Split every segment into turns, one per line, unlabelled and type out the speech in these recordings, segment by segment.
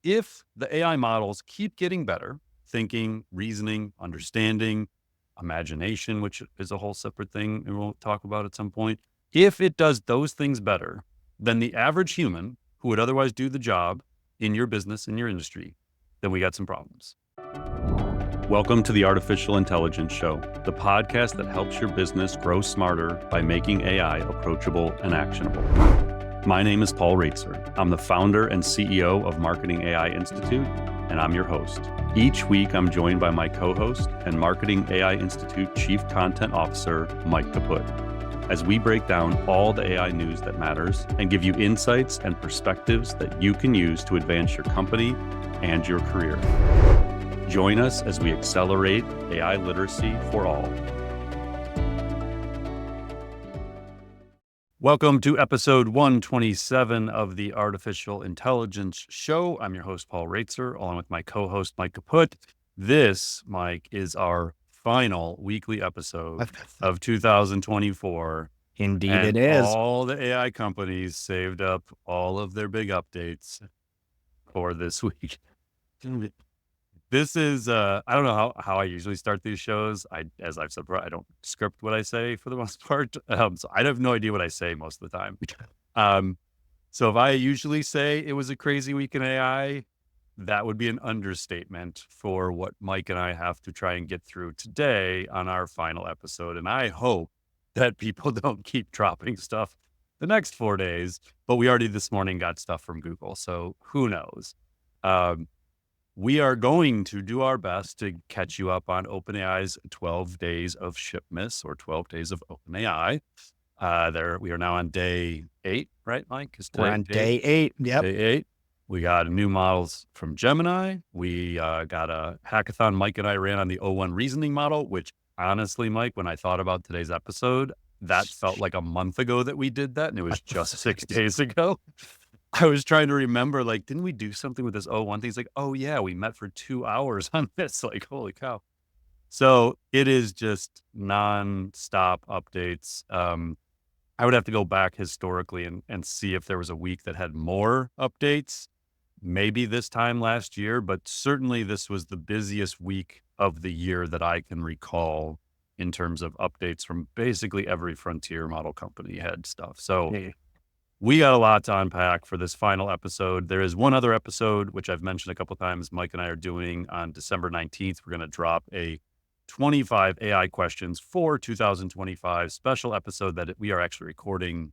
if the AI models keep getting better, thinking, reasoning, understanding, imagination, which is a whole separate thing and we'll talk about at some point, if it does those things better than the average human who would otherwise do the job in your business, in your industry, then we got some problems. Welcome to the Artificial Intelligence Show, the podcast that helps your business grow smarter by making AI approachable and actionable. My name is Paul Roetzer. I'm the founder and CEO of Marketing AI Institute, and I'm your host. Each week, I'm joined by my co-host and Marketing AI Institute Chief Content Officer, Mike Kaput, as we break down all the AI news that matters and give you insights and perspectives that you can use to advance your company and your career. Join us as we accelerate AI literacy for all. Welcome to episode 127 of the Artificial Intelligence Show. I'm your host, Paul Roetzer, along with my co-host, Mike Kaput. This, Mike, is our final weekly episode of 2024.
Indeed
and
it is.
All the AI companies saved up all of their big updates for this week. This is, I don't know how I usually start these shows. As I've said, I don't script what I say for the most part. So I have no idea what I say most of the time. So if I usually say it was a crazy week in AI, that would be an understatement for what Mike and I have to try and get through today on our final episode. And I hope that people don't keep dropping stuff the next 4 days, but we already this morning got stuff from Google. So who knows? We are going to do our best to catch you up on OpenAI's 12 Days of Shipmas, or 12 Days of OpenAI. We are now on day 8, right, Mike?
We're on day 8. Yep.
Day 8. We got new models from Gemini. We got a hackathon Mike and I ran on the O1 reasoning model, which honestly, Mike, when I thought about today's episode, that felt like a month ago that we did that, and it was just 6 days ago. I was trying to remember, like, didn't we do something with this O1 thing? It's like, oh yeah, we met for 2 hours on this. Like, holy cow. So it is just non-stop updates. I would have to go back historically and see if there was a week that had more updates, maybe this time last year, but certainly this was the busiest week of the year that I can recall in terms of updates from basically every frontier model company had stuff. So we got a lot to unpack for this final episode. There is one other episode, which I've mentioned a couple of times, Mike and I are doing on December 19th. We're going to drop a 25 AI questions for 2025 special episode that we are actually recording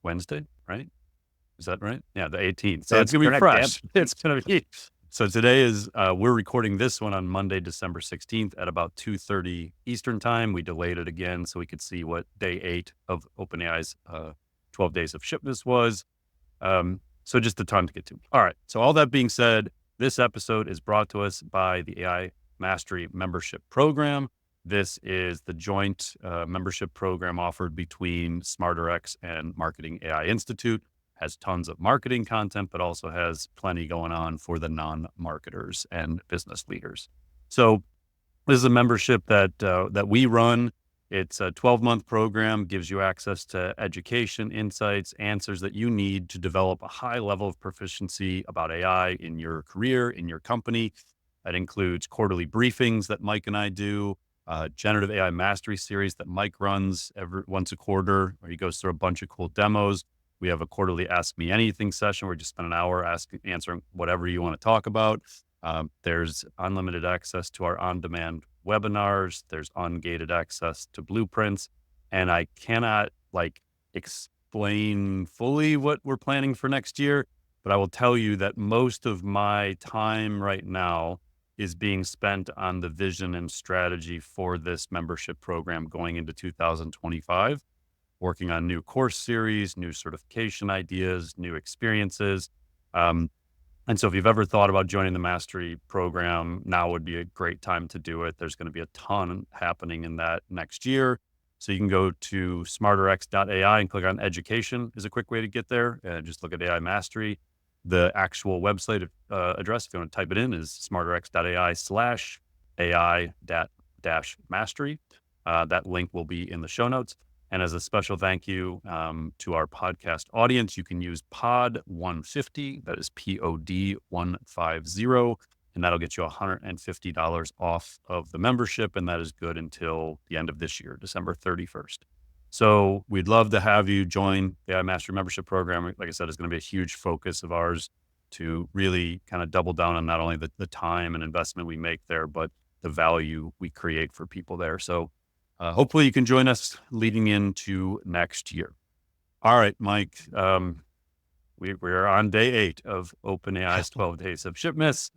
Wednesday, right? Is that right? Yeah, the 18th. So it's going to be fresh. It's going to be. So today is, we're recording this one on Monday, December 16th at about 2:30 Eastern time. We delayed it again so we could see what day 8 of OpenAI's 12 Days of Shipmas was. So just a ton to get to. All right. So all that being said, this episode is brought to us by the AI Mastery Membership Program. This is the joint membership program offered between SmarterX and Marketing AI Institute. Has tons of marketing content, but also has plenty going on for the non-marketers and business leaders. So this is a membership that we run. It's a 12-month program, gives you access to education, insights, answers that you need to develop a high level of proficiency about AI in your career, in your company. That includes quarterly briefings that Mike and I do, generative AI mastery series that Mike runs once a quarter, where he goes through a bunch of cool demos. We have a quarterly Ask Me Anything session where you just spend an hour answering whatever you want to talk about. There's unlimited access to our on-demand webinars. There's ungated access to blueprints. And I cannot explain fully what we're planning for next year, but I will tell you that most of my time right now is being spent on the vision and strategy for this membership program going into 2025, working on new course series, new certification ideas, new experiences. And so if you've ever thought about joining the mastery program, now would be a great time to do it. There's going to be a ton happening in that next year. So you can go to smarterx.ai and click on education is a quick way to get there. And just look at AI Mastery. The actual website address, if you want to type it in, is smarterx.ai/AI-mastery. That link will be in the show notes. And as a special thank you to our podcast audience, you can use POD 150. That is POD 150. And that'll get you $150 off of the membership. And that is good until the end of this year, December 31st. So we'd love to have you join the AI Mastery membership program. Like I said, it's going to be a huge focus of ours to really kind of double down on not only the time and investment we make there, but the value we create for people there. So hopefully you can join us leading into next year. All right, Mike, we're on day 8 of OpenAI's 12 Days of Shipmas.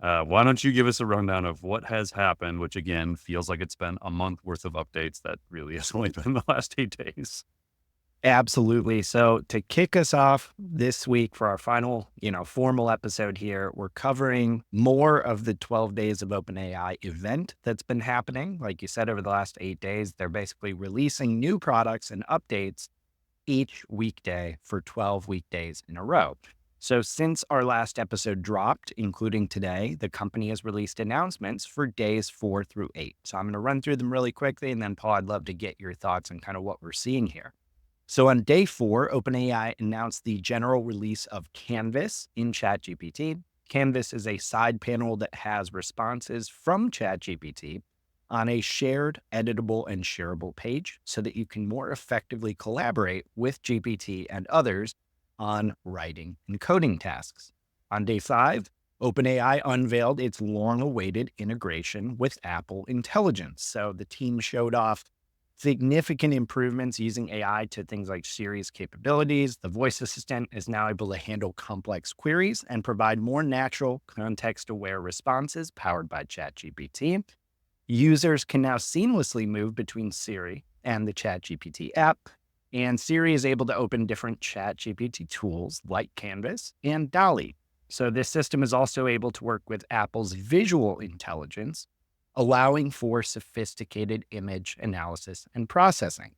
Why don't you give us a rundown of what has happened, which again, feels like it's been a month worth of updates that really has only been the last 8 days.
Absolutely. So to kick us off this week for our final, formal episode here, we're covering more of the 12 Days of OpenAI event that's been happening. Like you said, over the last 8 days, they're basically releasing new products and updates each weekday for 12 weekdays in a row. So since our last episode dropped, including today, the company has released announcements for days 4 through 8. So I'm going to run through them really quickly. And then Paul, I'd love to get your thoughts on kind of what we're seeing here. So on day 4, OpenAI announced the general release of Canvas in ChatGPT. Canvas is a side panel that has responses from ChatGPT on a shared, editable, and shareable page so that you can more effectively collaborate with GPT and others on writing and coding tasks. On day 5, OpenAI unveiled its long-awaited integration with Apple Intelligence. So the team showed off significant improvements using AI to things like Siri's capabilities. The voice assistant is now able to handle complex queries and provide more natural, context-aware responses powered by ChatGPT. Users can now seamlessly move between Siri and the ChatGPT app, and Siri is able to open different ChatGPT tools like Canvas and DALL-E. So this system is also able to work with Apple's visual intelligence, allowing for sophisticated image analysis and processing.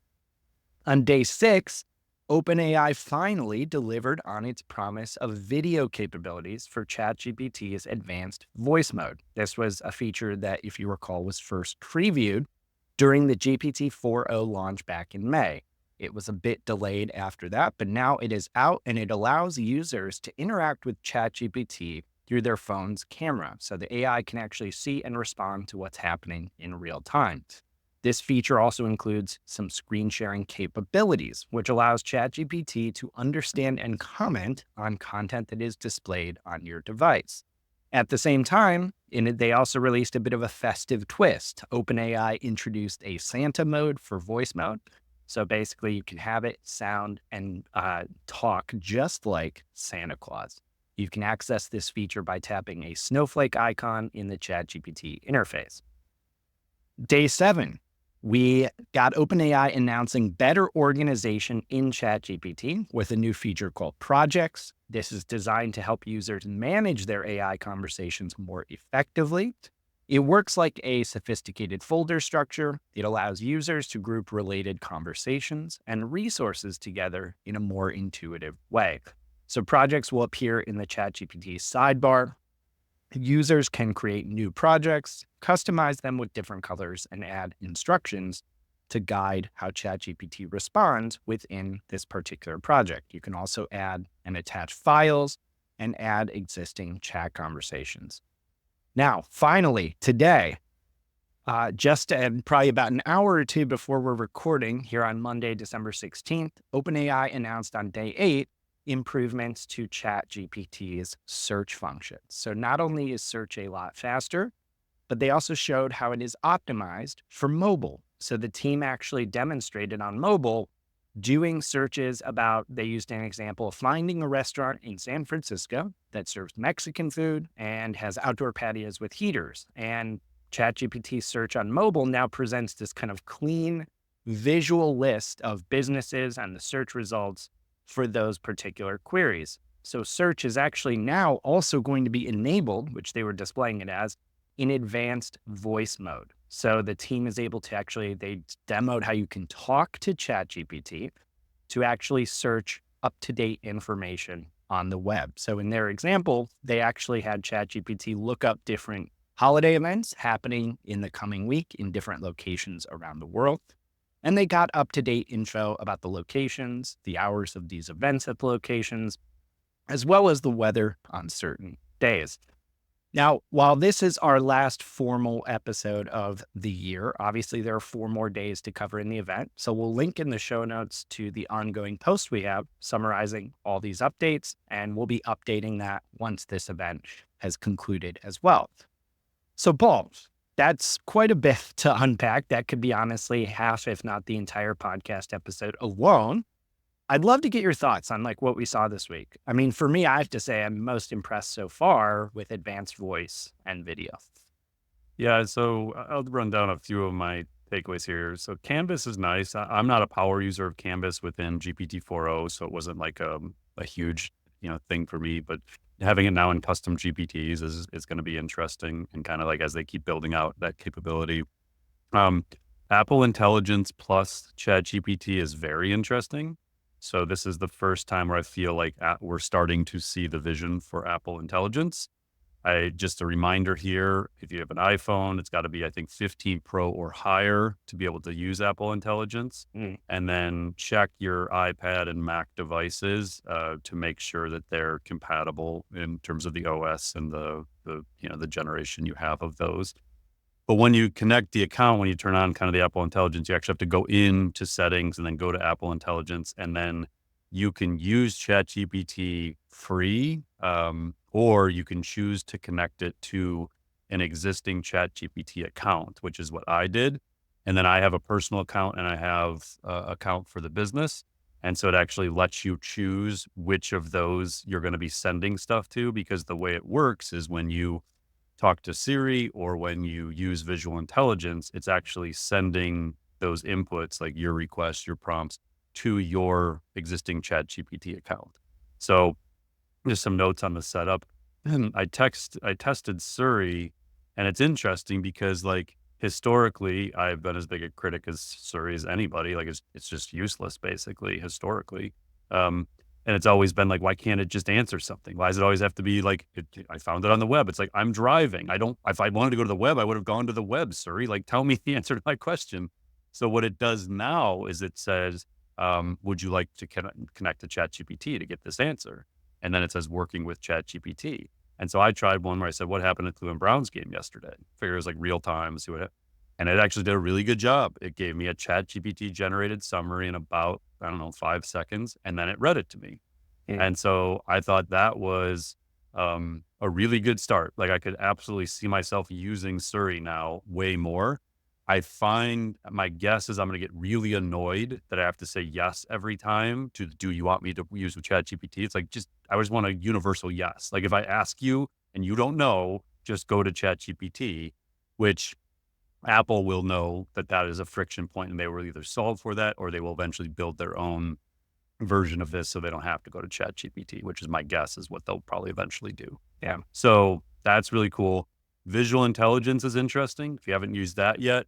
On day 6, OpenAI finally delivered on its promise of video capabilities for ChatGPT's advanced voice mode. This was a feature that, if you recall, was first previewed during the GPT 4.0 launch back in May. It was a bit delayed after that, but now it is out and it allows users to interact with ChatGPT through their phone's camera. So the AI can actually see and respond to what's happening in real time. This feature also includes some screen sharing capabilities, which allows ChatGPT to understand and comment on content that is displayed on your device. At the same time, they also released a bit of a festive twist. OpenAI introduced a Santa mode for voice mode. So basically you can have it sound and talk just like Santa Claus. You can access this feature by tapping a snowflake icon in the ChatGPT interface. Day 7, we got OpenAI announcing better organization in ChatGPT with a new feature called Projects. This is designed to help users manage their AI conversations more effectively. It works like a sophisticated folder structure. It allows users to group related conversations and resources together in a more intuitive way. So projects will appear in the ChatGPT sidebar. Users can create new projects, customize them with different colors, and add instructions to guide how ChatGPT responds within this particular project. You can also add and attach files and add existing chat conversations. Now, finally, today, just probably about an hour or two before we're recording here on Monday, December 16th, OpenAI announced on day 8 improvements to ChatGPT's search function. So not only is search a lot faster, but they also showed how it is optimized for mobile. So the team actually demonstrated on mobile doing searches about, they used an example of finding a restaurant in San Francisco that serves Mexican food and has outdoor patios with heaters. And ChatGPT search on mobile now presents this kind of clean visual list of businesses and the search results for those particular queries. So search is actually now also going to be enabled, which they were displaying it as, in advanced voice mode. So the team is able to actually, they demoed how you can talk to ChatGPT to actually search up-to-date information on the web. So in their example, they actually had ChatGPT look up different holiday events happening in the coming week in different locations around the world. And they got up-to-date info about the locations, the hours of these events at the locations, as well as the weather on certain days. Now, while this is our last formal episode of the year, obviously there are 4 more days to cover in the event. So we'll link in the show notes to the ongoing post we have summarizing all these updates, and we'll be updating that once this event has concluded as well. So, Paul, that's quite a bit to unpack. That could be honestly half, if not the entire podcast episode alone. I'd love to get your thoughts on like what we saw this week. I mean, for me, I have to say I'm most impressed so far with advanced voice and video.
Yeah, so I'll run down a few of my takeaways here. So Canvas is nice. I'm not a power user of Canvas within GPT-4o, so it wasn't like a huge thing for me. But having it now in custom GPTs is going to be interesting, and kind of like as they keep building out that capability. Apple Intelligence plus ChatGPT is very interesting. So this is the first time where I feel like we're starting to see the vision for Apple Intelligence. Just a reminder here, if you have an iPhone, it's got to be, I think, 15 Pro or higher to be able to use Apple Intelligence. And then check your iPad and Mac devices to make sure that they're compatible in terms of the OS and the generation you have of those. But when you connect the account, when you turn on kind of the Apple Intelligence, you actually have to go into settings and then go to Apple Intelligence. And then you can use ChatGPT free, or you can choose to connect it to an existing ChatGPT account, which is what I did. And then I have a personal account and I have an account for the business. And so it actually lets you choose which of those you're going to be sending stuff to, because the way it works is when you talk to Siri or when you use visual intelligence, it's actually sending those inputs, like your requests, your prompts, to your existing ChatGPT account. So just some notes on the setup. I tested Siri, and it's interesting because like historically, I've been as big a critic as Siri as anybody. Like it's just useless basically historically. And it's always been like, why can't it just answer something? Why does it always have to be like, I found it on the web. It's like, I'm driving. If I wanted to go to the web, I would have gone to the web, Siri. Like, tell me the answer to my question. So what it does now is it says, would you like to connect to ChatGPT to get this answer? And then it says working with ChatGPT. And so I tried one where I said, what happened at Cleveland Browns game yesterday? Figure it was like real time, see what happened. And it actually did a really good job. It gave me a ChatGPT generated summary in about, 5 seconds, and then it read it to me. And so I thought that was a really good start. Like I could absolutely see myself using Siri now way more. I find my guess is I'm going to get really annoyed that I have to say yes every time to, do you want me to use with ChatGPT? It's like, I just want a universal yes. Like if I ask you and you don't know, just go to ChatGPT, which Apple will know that is a friction point, and they will either solve for that or they will eventually build their own version of this so they don't have to go to ChatGPT, which is my guess is what they'll probably eventually do.
Yeah.
So that's really cool. Visual intelligence is interesting. If you haven't used that yet,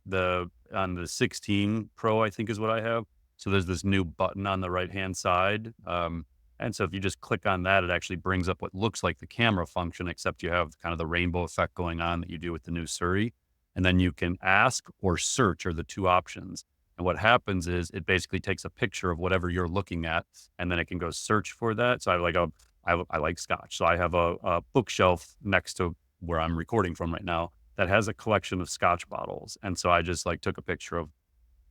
on the 16 Pro, I think is what I have. So there's this new button on the right-hand side. And so if you just click on that, it actually brings up what looks like the camera function, except you have kind of the rainbow effect going on that you do with the new Siri. And then you can ask or search are the two options. And what happens is it basically takes a picture of whatever you're looking at, and then it can go search for that. So I like scotch. So I have a bookshelf next to where I'm recording from right now that has a collection of scotch bottles. And so I just like took a picture of,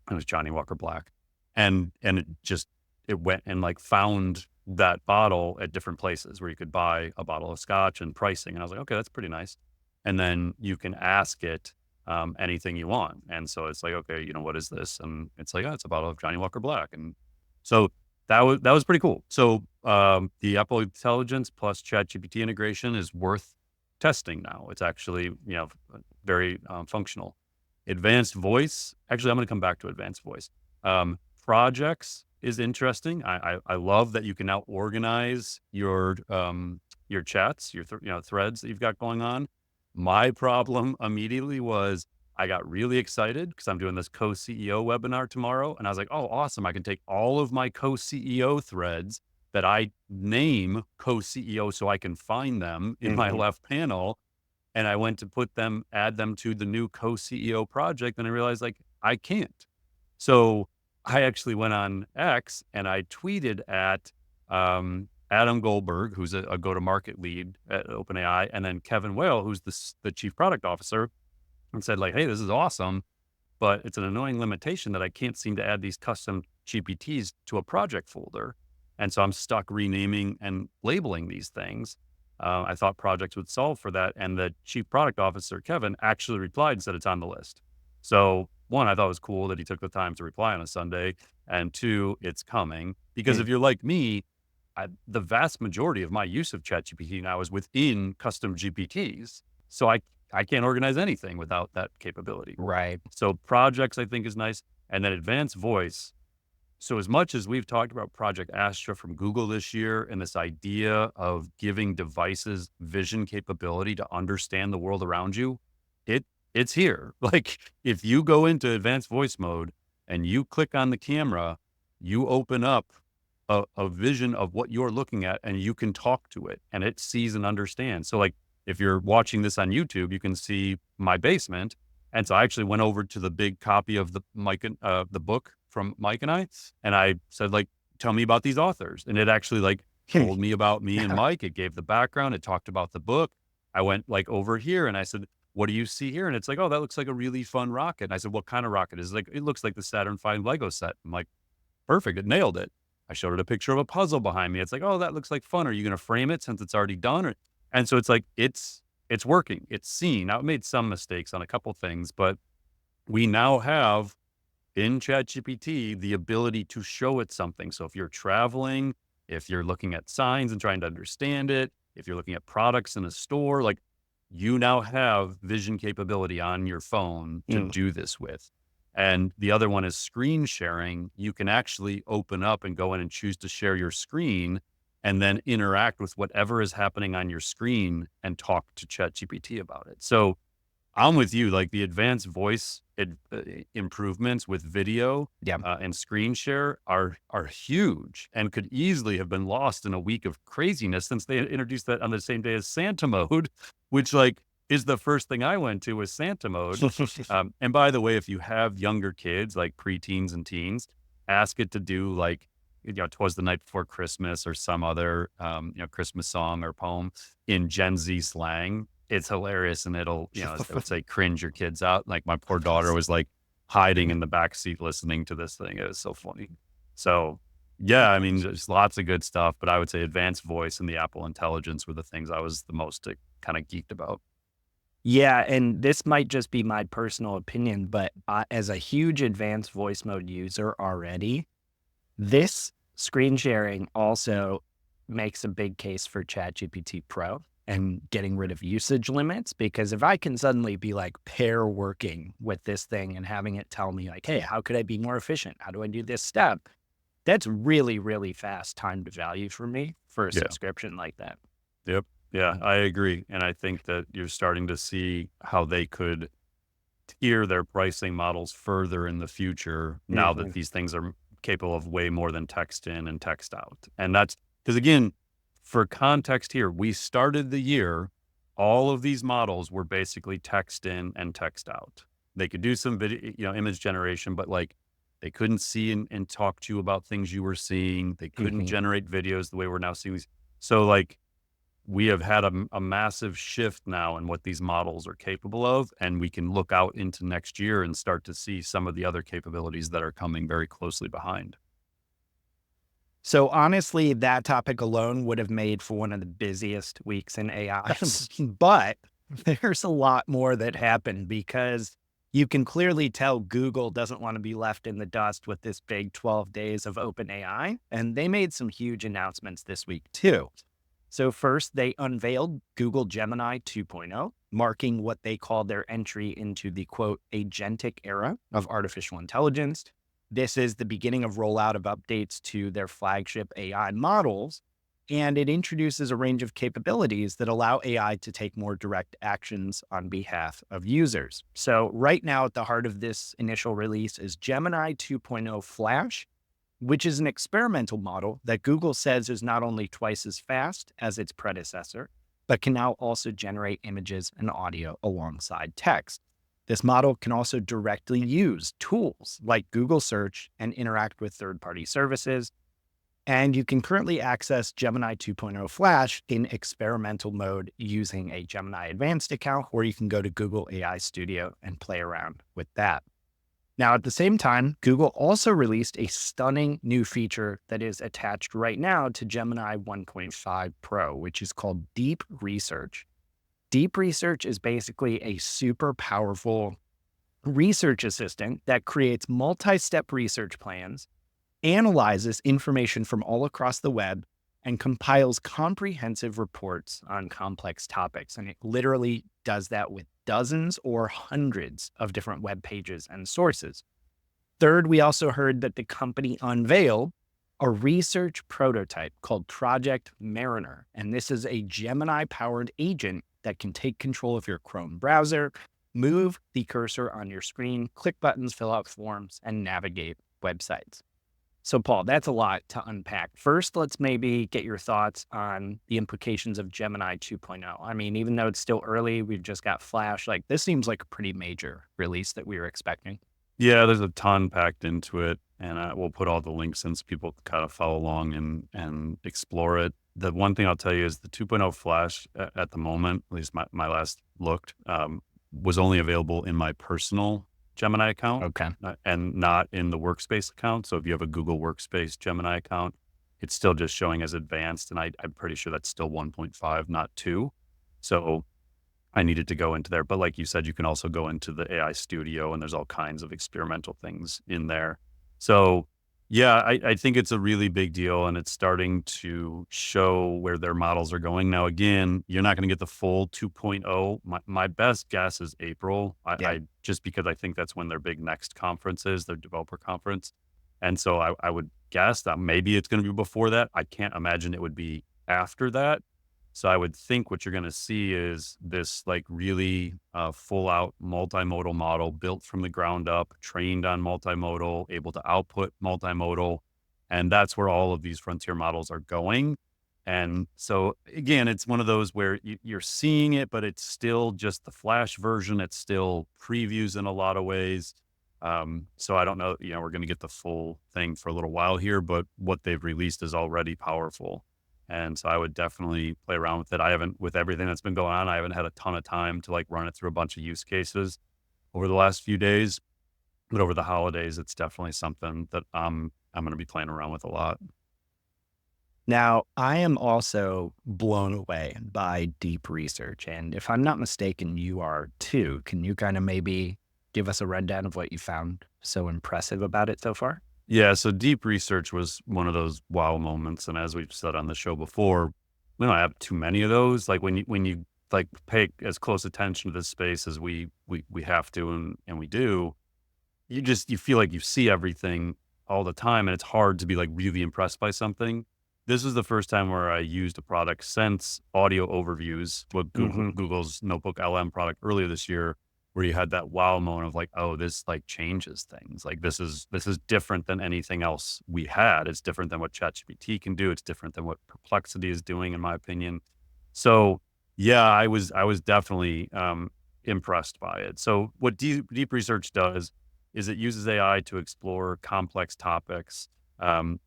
it was Johnny Walker Black. And it went and like found that bottle at different places where you could buy a bottle of scotch and pricing. And I was like, okay, that's pretty nice. And then you can ask it anything you want. And so it's like, okay, what is this? And it's like, oh, it's a bottle of Johnny Walker Black. And so that was pretty cool. So the Apple Intelligence plus ChatGPT integration is worth testing now. It's actually, very functional. Advanced voice, actually, I'm going to come back to advanced voice. Projects is interesting. I love that you can now organize your chats, your threads that you've got going on. My problem immediately was I got really excited because I'm doing this co-CEO webinar tomorrow. And I was like, oh, awesome. I can take all of my co-CEO threads that I name co-CEO so I can find them in my left panel. And I went to add them to the new co-CEO project. And I realized like, I can't. So I actually went on X and I tweeted at Adam Goldberg, who's a go-to-market lead at OpenAI, and then Kevin Whale, who's the chief product officer, and said like, "Hey, this is awesome, but it's an annoying limitation that I can't seem to add these custom GPTs to a project folder. And so I'm stuck renaming and labeling these things. I thought projects would solve for that. And the chief product officer, Kevin, actually replied and said it's on the list. So one, I thought it was cool that he took the time to reply on a Sunday. And two, it's coming. Because
Hmm.
if you're like me, the vast majority of my use of ChatGPT now is within custom GPTs. So I can't organize anything without that capability.
Right.
So projects, I think, is nice. And then advanced voice. So as much as we've talked about Project Astra from Google this year and this idea of giving devices vision capability to understand the world around you, it it's here. Like if you go into advanced voice mode and you click on the camera, you open up a vision of what you're looking at and you can talk to it and it sees and understands. So like if you're watching this on YouTube, you can see my basement. And so I actually went over to the big copy of the book from Mike and I said like, tell me about these authors. And it actually like told me about me and Mike. It gave the background. It talked about the book. I went like over here and I said, what do you see here? And it's like, oh, that looks like a really fun rocket. And I said, what kind of rocket is it? Like, it looks like the Saturn V Lego set. I'm like, perfect. It nailed it. I showed it a picture of a puzzle behind me. It's like, oh, that looks like fun. Are you going to frame it since it's already done? And so it's like, it's working. It's seen. Now it made some mistakes on a couple things, but we now have in ChatGPT the ability to show it something. So if you're traveling, if you're looking at signs and trying to understand it, if you're looking at products in a store, like you now have vision capability on your phone to
Mm.
do this with. And the other one is screen sharing. You can actually open up and go in and choose to share your screen and then interact with whatever is happening on your screen and talk to ChatGPT about it. So I'm with you. Like the advanced voice improvements with video
Yeah.
and screen share are huge and could easily have been lost in a week of craziness since they introduced that on the same day as Santa mode, which like is the first thing I went to was Santa mode. And by the way, if you have younger kids like preteens and teens, ask it to do like "'Twas the Night Before Christmas" or some other Christmas song or poem in Gen Z slang. It's hilarious, and it'll, as they would say, cringe your kids out. Like, my poor daughter was, like, hiding in the back seat listening to this thing. It was so funny. So, yeah, I mean, there's lots of good stuff, but I would say advanced voice and the Apple Intelligence were the things I was the most, kinda geeked about.
Yeah, and this might just be my personal opinion, but as a huge advanced voice mode user already, this screen sharing also makes a big case for ChatGPT Pro and getting rid of usage limits. Because if I can suddenly be like pair working with this thing and having it tell me, like, hey, how could I be more efficient? How do I do this step? That's really, really fast time to value for me for a
Yeah.
subscription like that.
Yep. Yeah, I agree, and I think that you're starting to see how they could tier their pricing models further in the future now that
Mhm.
these things are capable of way more than text in and text out. And that's because again, for context here, we started the year, all of these models were basically text in and text out. They could do some video, image generation, but like they couldn't see and talk to you about things you were seeing. They couldn't
Mhm.
generate videos the way we're now seeing these. So like we have had a massive shift now in what these models are capable of, and we can look out into next year and start to see some of the other capabilities that are coming very closely behind.
So honestly, that topic alone would have made for one of the busiest weeks in AI. But there's a lot more that happened because you can clearly tell Google doesn't want to be left in the dust with this big 12 days of OpenAI. And they made some huge announcements this week too. So first, they unveiled Google Gemini 2.0, marking what they call their entry into the quote, agentic era of artificial intelligence. This is the beginning of rollout of updates to their flagship AI models, and it introduces a range of capabilities that allow AI to take more direct actions on behalf of users. So right now at the heart of this initial release is Gemini 2.0 Flash, which is an experimental model that Google says is not only twice as fast as its predecessor, but can now also generate images and audio alongside text. This model can also directly use tools like Google Search and interact with third-party services. And you can currently access Gemini 2.0 Flash in experimental mode using a Gemini Advanced account, or you can go to Google AI Studio and play around with that. Now, at the same time, Google also released a stunning new feature that is attached right now to Gemini 1.5 Pro, which is called Deep Research. Deep Research is basically a super powerful research assistant that creates multi-step research plans, analyzes information from all across the web, and compiles comprehensive reports on complex topics. And it literally does that with dozens or hundreds of different web pages and sources. Third, we also heard that the company unveiled a research prototype called Project Mariner. And this is a Gemini-powered agent that can take control of your Chrome browser, move the cursor on your screen, click buttons, fill out forms, and navigate websites. So, Paul, that's a lot to unpack. First, let's maybe get your thoughts on the implications of Gemini 2.0. I mean, even though it's still early, we've just got Flash. Like, this seems like a pretty major release that we were expecting.
Yeah, there's a ton packed into it, and we'll put all the links in so people can kind of follow along and explore it. The one thing I'll tell you is the 2.0 Flash at the moment, at least my last looked, was only available in my personal Gemini account
Okay.
and not in the workspace account. So if you have a Google Workspace Gemini account, it's still just showing as advanced. And I'm pretty sure that's still 1.5, not 2. So I needed to go into there. But like you said, you can also go into the AI Studio and there's all kinds of experimental things in there. So yeah, I think it's a really big deal and it's starting to show where their models are going. Now, again, you're not going to get the full 2.0. My best guess is April. I just because I think that's when their big next conference is, their developer conference. And so I would guess that maybe it's going to be before that. I can't imagine it would be after that. So I would think what you're going to see is this like really full out multimodal model built from the ground up, trained on multimodal, able to output multimodal. And that's where all of these frontier models are going. And so again, it's one of those where you're seeing it, but it's still just the Flash version. It's still previews in a lot of ways. So I don't know, we're going to get the full thing for a little while here, but what they've released is already powerful. And so I would definitely play around with it. With everything that's been going on, I haven't had a ton of time to like run it through a bunch of use cases over the last few days. But over the holidays, it's definitely something that I'm going to be playing around with a lot.
Now, I am also blown away by Deep Research. And if I'm not mistaken, you are too. Can you kind of maybe give us a rundown of what you found so impressive about it so far?
Yeah, so Deep Research was one of those wow moments, and as we've said on the show before, we don't have too many of those. Like when you like pay as close attention to this space as we have to and we do, you feel like you see everything all the time, and it's hard to be like really impressed by something. This is the first time where I used a product since Audio Overviews, what Google's Notebook LM product earlier this year, where you had that wow moment of like, oh, this like changes things. Like this is different than anything else we had. It's different than what ChatGPT can do. It's different than what Perplexity is doing, in my opinion. So yeah, I was definitely impressed by it. So what Deep Research does is it uses AI to explore complex topics, and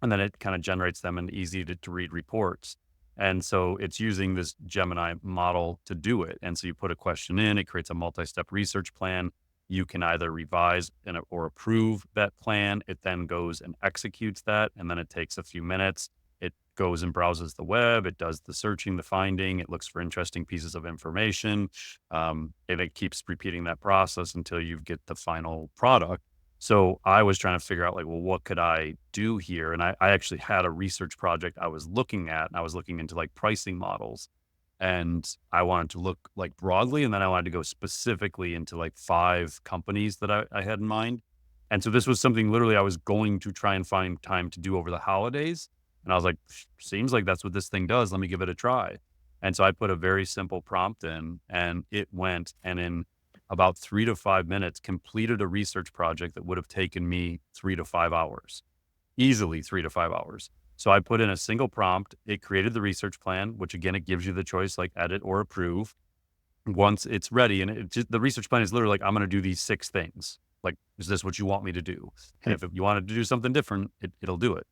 then it kind of generates them in easy to read reports. And so it's using this Gemini model to do it. And so you put a question in, it creates a multi-step research plan. You can either revise or approve that plan. It then goes and executes that. And then it takes a few minutes. It goes and browses the web. It does the searching, the finding. It looks for interesting pieces of information. And it keeps repeating that process until you get the final product. So I was trying to figure out like, well, what could I do here? And I actually had a research project I was looking at, and I was looking into like pricing models, and I wanted to look like broadly. And then I wanted to go specifically into like 5 companies that I had in mind. And so this was something literally I was going to try and find time to do over the holidays. And I was like, seems like that's what this thing does. Let me give it a try. And so I put a very simple prompt in and it went, and in about 3 to 5 minutes, completed a research project that would have taken me 3 to 5 hours, easily 3 to 5 hours. So I put in a single prompt. It created the research plan, which again, it gives you the choice like edit or approve. once it's ready, and the research plan is literally like, I'm going to do these 6 things. Like, is this what you want me to do? And if you wanted to do something different, it'll do it.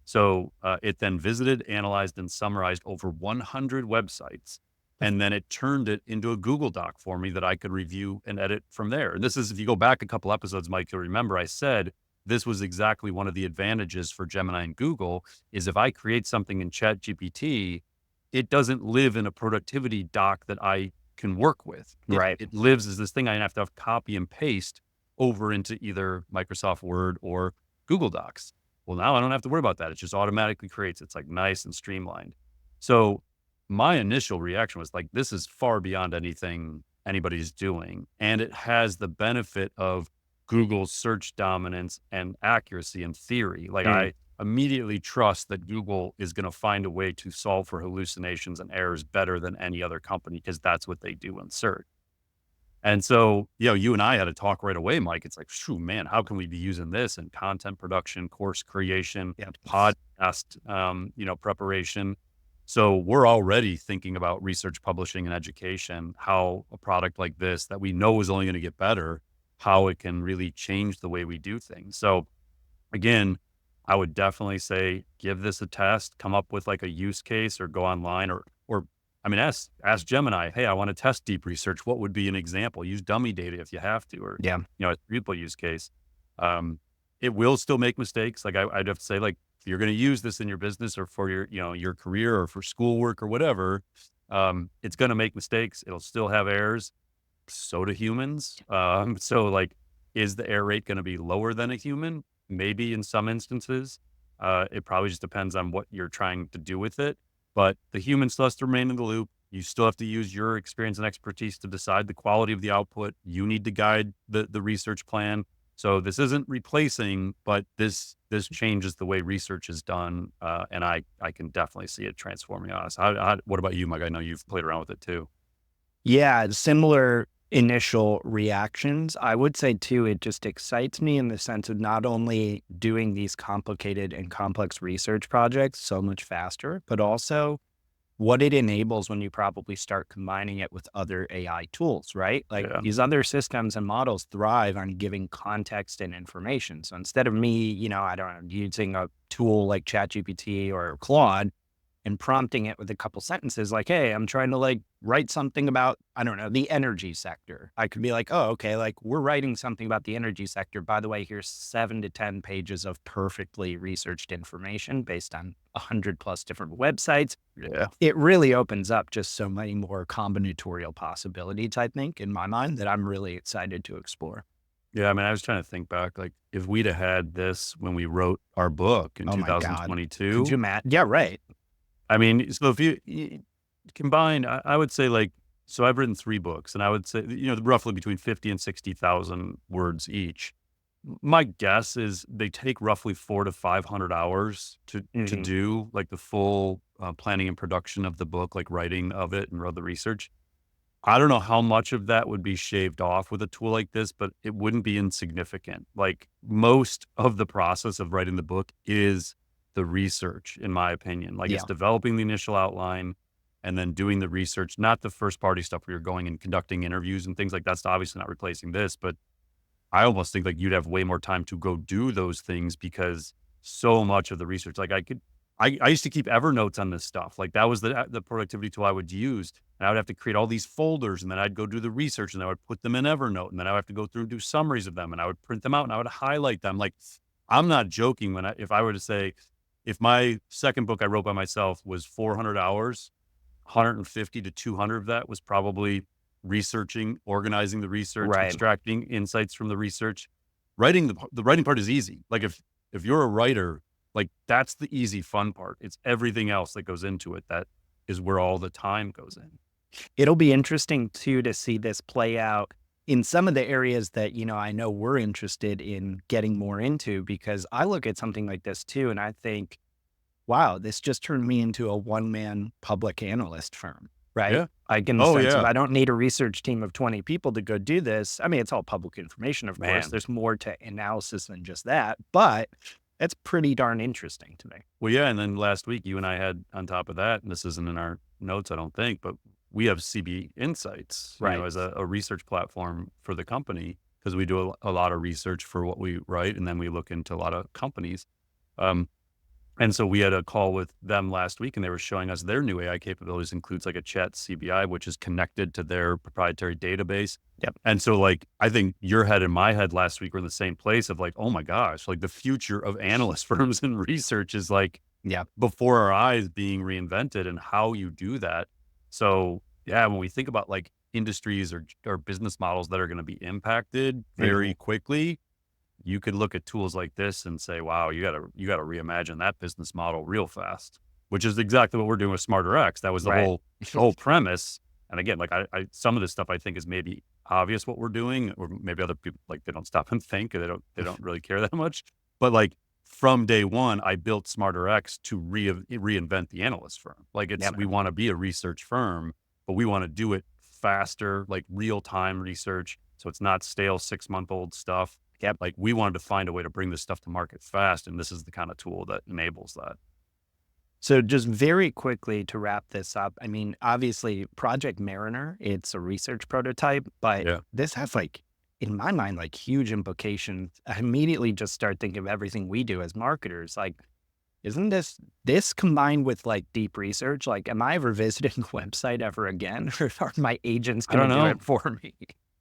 So it then visited, analyzed, and summarized over 100 websites. And then it turned it into a Google Doc for me that I could review and edit from there. And this is, if you go back a couple episodes, Mike, you'll remember I said this was exactly one of the advantages for Gemini and Google is if I create something in ChatGPT, it doesn't live in a productivity doc that I can work with.
Right.
It lives as this thing I have to copy and paste over into either Microsoft Word or Google Docs. Well, now I don't have to worry about that. It just automatically creates. It's like nice and streamlined. So my initial reaction was like, this is far beyond anything anybody's doing. And it has the benefit of Google's search dominance and accuracy in theory. Like I immediately trust that Google is going to find a way to solve for hallucinations and errors better than any other company because that's what they do in search. And so, you and I had a talk right away, Mike. It's like, shoo, man, how can we be using this in content production, course creation, podcast, preparation? So we're already thinking about research publishing and education, how a product like this that we know is only going to get better, how it can really change the way we do things. So again, I would definitely say, give this a test, come up with like a use case or go online or I mean, ask Gemini, hey, I want to test deep research. What would be an example? Use dummy data if you have to, or, a real use case. It will still make mistakes. Like I'd have to say, like, if you're going to use this in your business or for your, your career or for schoolwork or whatever, it's going to make mistakes. It'll still have errors. So do humans. So like, is the error rate going to be lower than a human? Maybe in some instances. It probably just depends on what you're trying to do with it. But the human still has to remain in the loop. You still have to use your experience and expertise to decide the quality of the output. You need to guide the research plan. So this isn't replacing, but this changes the way research is done. And I can definitely see it transforming us. What about you, Mike? I know you've played around with it too.
Yeah, similar initial reactions. I would say too, it just excites me in the sense of not only doing these complicated and complex research projects so much faster, but also what it enables when you probably start combining it with other AI tools, right? Like these other systems and models thrive on giving context and information. So instead of me, I don't know, using a tool like ChatGPT or Claude, and prompting it with a couple sentences like, hey, I'm trying to like write something about, I don't know, the energy sector. I could be like, oh, okay, like we're writing something about the energy sector. By the way, here's 7 to 10 pages of perfectly researched information based on 100+ different websites.
Yeah.
It really opens up just so many more combinatorial possibilities, I think, in my mind, that I'm really excited to explore.
Yeah, I mean, I was trying to think back, like if we'd have had this when we wrote our book in
Oh my God.
2022.
Could you imagine? Yeah, right.
I mean, so if you combine, I would say like, so I've written 3 books and I would say, roughly between 50 and 60,000 words each. My guess is they take roughly 400 to 500 hours to do like the full planning and production of the book, like writing of it and the research. I don't know how much of that would be shaved off with a tool like this, but it wouldn't be insignificant. Like most of the process of writing the book is the research, in my opinion. Like it's developing the initial outline and then doing the research, not the first party stuff where you're going and conducting interviews and things like that's obviously not replacing this, but I almost think like you'd have way more time to go do those things because so much of the research, like I used to keep Evernotes on this stuff. Like that was the productivity tool I would use. And I would have to create all these folders and then I'd go do the research and I would put them in Evernote and then I would have to go through and do summaries of them and I would print them out and I would highlight them. Like I'm not joking if I were to say, if my second book I wrote by myself was 400 hours, 150 to 200 of that was probably researching, organizing the research, extracting insights from the research. Writing, the writing part is easy. Like if you're a writer, like that's the easy, fun part. It's everything else that goes into it. That is where all the time goes in.
It'll be interesting too to see this play out in some of the areas that, I know we're interested in getting more into, because I look at something like this too, and I think, wow, this just turned me into a one-man public analyst firm, right?
Yeah.
Like in the sense of I don't need a research team of 20 people to go do this. I mean, it's all public information, of course. There's more to analysis than just that, but that's pretty darn interesting to me.
Well, yeah. And then last week, you and I had on top of that, and this isn't in our notes, I don't think, but we have CB Insights, you know,
Right.
as a research platform for the company, because we do a lot of research for what we write, and then we look into a lot of companies. Um, and so we had a call with them last week, and they were showing us their new AI capabilities includes like a chat CBI, which is connected to their proprietary database.
Yep.
And so like, I think your head and my head last week were in the same place of like, oh my gosh, like the future of analyst firms and research is like
Yeah.
before our eyes being reinvented and how you do that. So yeah, when we think about like industries or business models that are going to be impacted
Mhm.
very quickly, you could look at tools like this and say, wow, you gotta reimagine that business model real fast, which is exactly what we're doing with Smarter X. That was the
Right.
whole premise. And again, like I some of this stuff I think is maybe obvious what we're doing, or maybe other people like they don't stop and think, or they don't really care that much. But like from day one, I built Smarter X to reinvent the analyst firm. Like
Yep.
we want to be a research firm, but we want to do it faster, like real time research. So it's not stale 6-month old stuff.
Yep.
Like we wanted to find a way to bring this stuff to market fast, and this is the kind of tool that enables that.
So just very quickly to wrap this up, I mean, obviously Project Mariner, it's a research prototype, but
Yeah.
this has like, in my mind, like huge implications. I immediately just start thinking of everything we do as marketers. Like, isn't this combined with like deep research? Like, am I ever visiting a website ever again? Or are my agents
I
going to
don't
do
know.
it for me?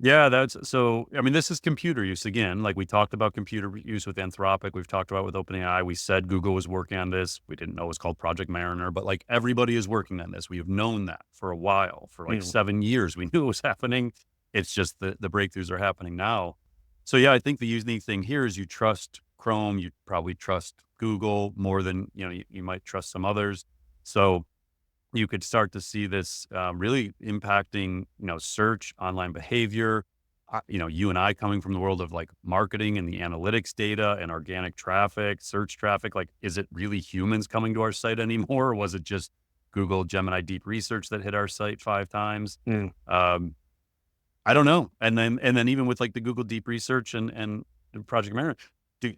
Yeah, that's so I mean, this is computer use again. Like we talked about computer use with Anthropic, we've talked about with OpenAI. We said Google was working on this. We didn't know it was called Project Mariner, but like everybody is working on this. We have known that for a while, for like
Mm,
7 years. We knew it was happening. It's just the breakthroughs are happening now. So yeah, I think the unique thing here is you trust Chrome, you probably trust Google more than you might trust some others. So you could start to see this really impacting, search, online behavior. You and I coming from the world of like marketing and the analytics data and organic traffic, search traffic. Like, is it really humans coming to our site anymore? Or was it just Google Gemini deep research that hit our site 5 times?
mm.
Um, I don't know. And then even with like the Google deep research and Project Mariner, do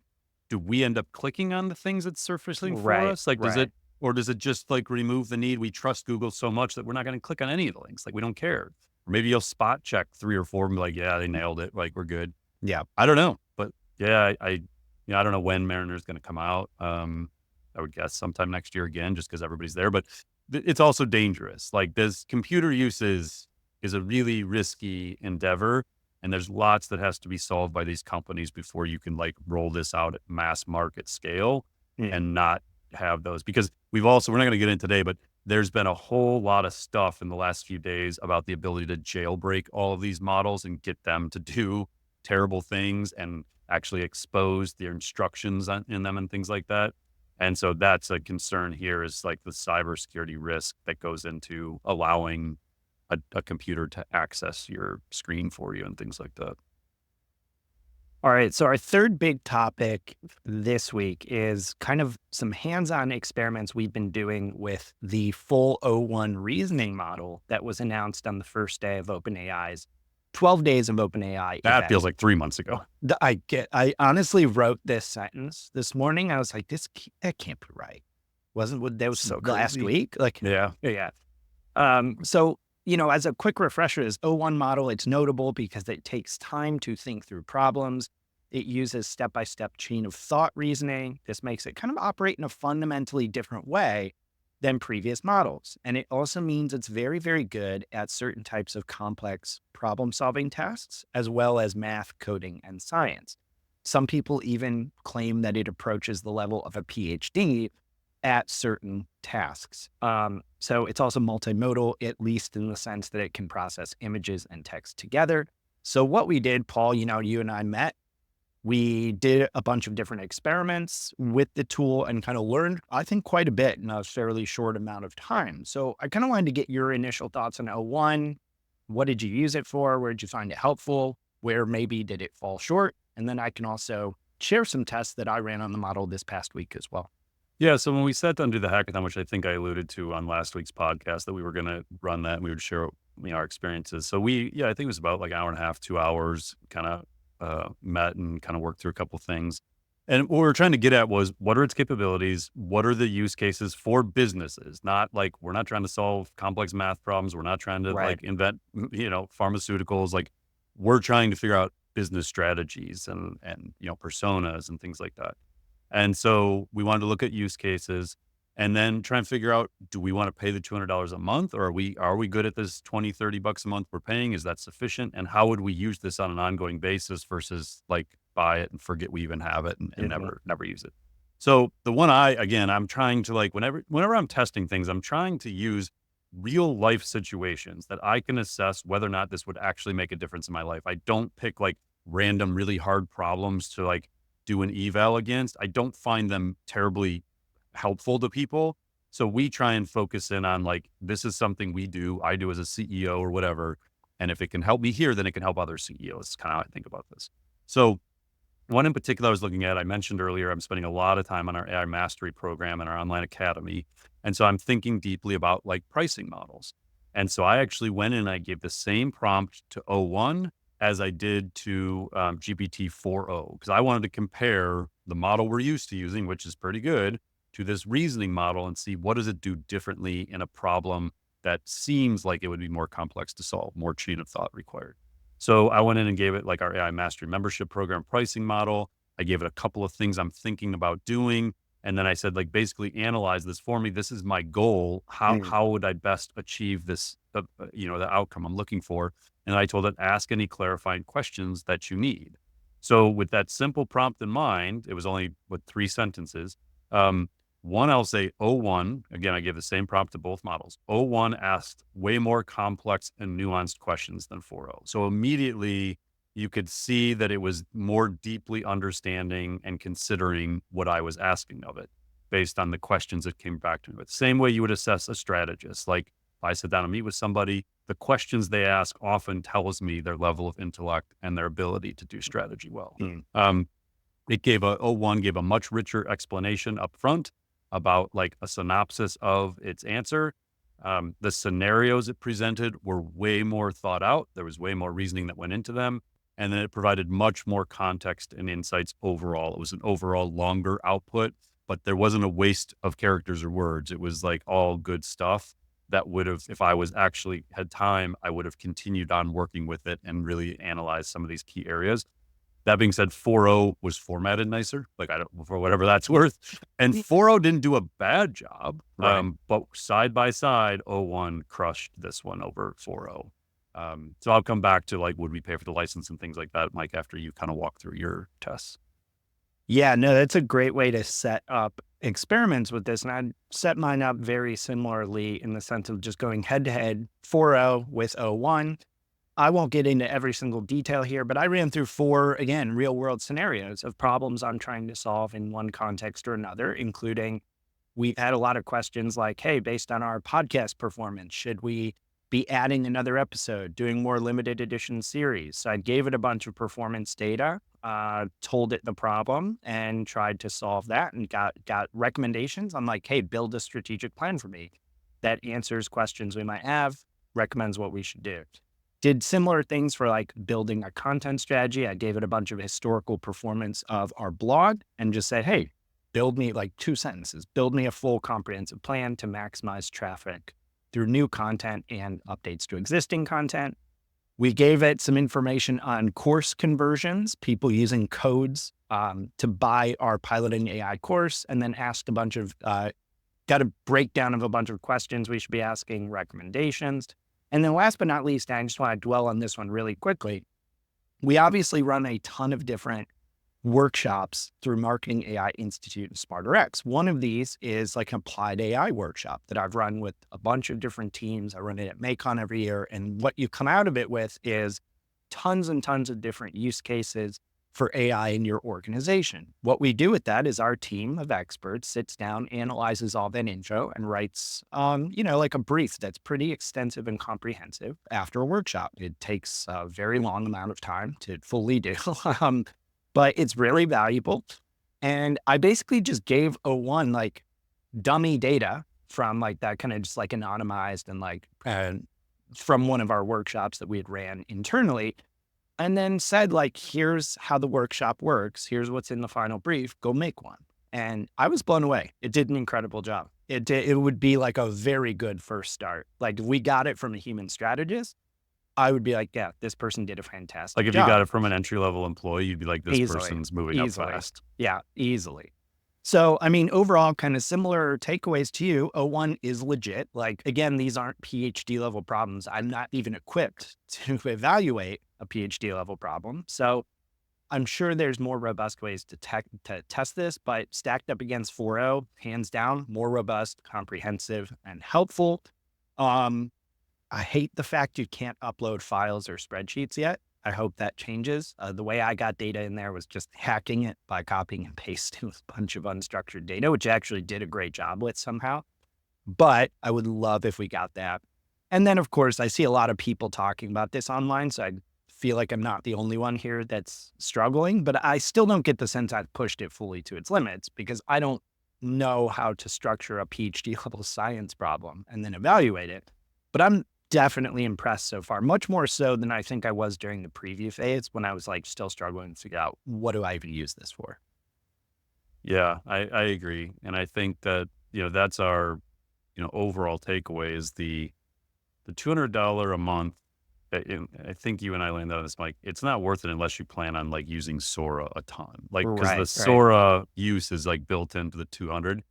do we end up clicking on the things that's surfacing for
Right.
us? Like,
Right.
does it just like remove the need? We trust Google so much that we're not going to click on any of the links. Like, we don't care. Or maybe you'll spot check 3 or 4 and be like, yeah, they nailed it. Like, we're good.
Yeah.
I don't know, but yeah, I don't know when Mariner is going to come out. I would guess sometime next year again, just because everybody's there. But it's also dangerous. Like, does computer use is a really risky endeavor, and there's lots that has to be solved by these companies before you can like roll this out at mass market scale
Mm.
and not have those. Because we're not going to get in today, but there's been a whole lot of stuff in the last few days about the ability to jailbreak all of these models and get them to do terrible things and actually expose their instructions in them and things like that. And so that's a concern here is like the cybersecurity risk that goes into allowing a computer to access your screen for you and things like that.
All right. So, our third big topic this week is kind of some hands on experiments we've been doing with the full O1 reasoning model that was announced on the first day of OpenAI's 12 Days of OpenAI
That
event.
feels like 3 months ago.
I honestly wrote this sentence this morning. I was like, that can't be right. Wasn't what that was
So
last
crazy.
week? Like,
Yeah.
yeah. So, as a quick refresher, this O1 model, it's notable because it takes time to think through problems. It uses step-by-step chain of thought reasoning. This makes it kind of operate in a fundamentally different way than previous models. And it also means it's very, very good at certain types of complex problem-solving tasks, as well as math, coding, and science. Some people even claim that it approaches the level of a PhD at certain tasks. So it's also multimodal, at least in the sense that it can process images and text together. So what we did, Paul, you and I met. We did a bunch of different experiments with the tool and kind of learned, I think, quite a bit in a fairly short amount of time. So I kind of wanted to get your initial thoughts on O1. What did you use it for? Where did you find it helpful? Where maybe did it fall short? And then I can also share some tests that I ran on the model this past week as well.
Yeah. So when we sat down to do the hackathon, which I think I alluded to on last week's podcast, that we were going to run that and we would share our experiences. So I think it was about like hour and a half, 2 hours, kind of met and kind of worked through a couple things. And what we were trying to get at was, what are its capabilities? What are the use cases for businesses? Not like, we're not trying to solve complex math problems. We're not trying to
Right.
like invent, pharmaceuticals. Like, we're trying to figure out business strategies and personas and things like that. And so we wanted to look at use cases and then try and figure out, do we want to pay the $200 a month, or are we good at this 20, $30 a month we're paying? Is that sufficient? And how would we use this on an ongoing basis versus like buy it and forget we even have it and
Mhm.
never use it? So the one I'm trying to like, whenever I'm testing things, I'm trying to use real life situations that I can assess whether or not this would actually make a difference in my life. I don't pick like random, really hard problems to like do an eval against. I don't find them terribly helpful to people. So we try and focus in on like, this is something I do as a CEO or whatever. And if it can help me here, then it can help other CEOs. It's kind of how I think about this. So one in particular I was looking at, I mentioned earlier, I'm spending a lot of time on our AI mastery program and our online academy. And so I'm thinking deeply about like pricing models. And so I actually went in and I gave the same prompt to O1 as I did to GPT 4.0, because I wanted to compare the model we're used to using, which is pretty good, to this reasoning model and see what does it do differently in a problem that seems like it would be more complex to solve, more chain of thought required. So I went in and gave it like our AI Mastery membership program pricing model. I gave it a couple of things I'm thinking about doing. And then I said, like, basically analyze this for me. This is my goal.
Mm.
How would I best achieve this, the outcome I'm looking for? And I told it, ask any clarifying questions that you need. So with that simple prompt in mind, it was only with 3 sentences. One, I'll say O1, again, I gave the same prompt to both models. O1 asked way more complex and nuanced questions than 4.0. So immediately you could see that it was more deeply understanding and considering what I was asking of it based on the questions it came back to me with. Same way you would assess a strategist. Like, if I sit down and meet with somebody, the questions they ask often tells me their level of intellect and their ability to do strategy well.
Mm.
It gave O1 gave a much richer explanation up front about like a synopsis of its answer. The scenarios it presented were way more thought out. There was way more reasoning that went into them. And then it provided much more context and insights overall. It was an overall longer output, but there wasn't a waste of characters or words. It was like all good stuff that would have, if I was actually had time, I would have continued on working with it and really analyzed some of these key areas. That being said, 4.0 was formatted nicer, like I don't, for whatever that's worth. And 4.0 didn't do a bad job.
Right.
But side by side, O1 crushed this one over 4.0. So I'll come back to like, would we pay for the license and things like that, Mike, after you kind of walk through your tests.
Yeah, no, that's a great way to set up experiments with this. And I set mine up very similarly in the sense of just going head to head 4.0 with O1. I won't get into every single detail here, but I ran through 4, again, real world scenarios of problems I'm trying to solve in one context or another, including we've had a lot of questions like, hey, based on our podcast performance, should we be adding another episode, doing more limited edition series? So I gave it a bunch of performance data, told it the problem and tried to solve that and got recommendations. I'm like, hey, build a strategic plan for me that answers questions we might have, recommends what we should do. Did similar things for like building a content strategy. I gave it a bunch of historical performance of our blog and just said, hey, build me like 2 sentences, build me a full comprehensive plan to maximize traffic through new content and updates to existing content. We gave it some information on course conversions, people using codes to buy our piloting AI course, and then asked a bunch of, got a breakdown of a bunch of questions we should be asking, recommendations. And then last but not least, I just want to dwell on this one really quickly. We obviously run a ton of different workshops through Marketing AI Institute and SmarterX. One of these is like an applied AI workshop that I've run with a bunch of different teams. I run it at Macon every year. And what you come out of it with is tons and tons of different use cases for AI in your organization. What we do with that is our team of experts sits down, analyzes all that info and writes, like a brief that's pretty extensive and comprehensive after a workshop. It takes a very long amount of time to fully do. But it's really valuable. And I basically just gave O1 like dummy data from like that kind of just like anonymized and like from one of our workshops that we had ran internally. and then said, like, here's how the workshop works. Here's what's in the final brief. Go make one. And I was blown away. It did an incredible job. It would be like a very good first start. Like, if we got it from a human strategist, I would be like, yeah, this person did a
Like
fantastic
if you got
job.
it from an entry-level employee, you'd be like, this
Easily,
person's moving up
easily.
fast.
Yeah, easily. So, I mean, overall, kind of similar takeaways to you. O1 is legit. Like, again, these aren't PhD level problems. I'm not even equipped to evaluate a PhD level problem. So, I'm sure there's more robust ways to test this, but stacked up against 4.0, hands down, more robust, comprehensive, and helpful. Um, I hate the fact you can't upload files or spreadsheets yet. I hope that changes. The way I got data in there was just hacking it by copying and pasting a bunch of unstructured data, which I actually did a great job with somehow. But I would love if we got that. And then, of course, I see a lot of people talking about this online, so I feel like I'm not the only one here that's struggling, but I still don't get the sense I've pushed it fully to its limits because I don't know how to structure a PhD level science problem and then evaluate it. But I'm definitely impressed so far, much more so than I think I was during the preview phase when I was like still struggling to figure out what do I even use this for?
Yeah, I agree. And I think that, that's our, overall takeaway is the $200 a month. I think you and I landed on this, Mike. It's not worth it unless you plan on like using Sora a ton, like because the
Right, right.
Sora use is like built into the 200,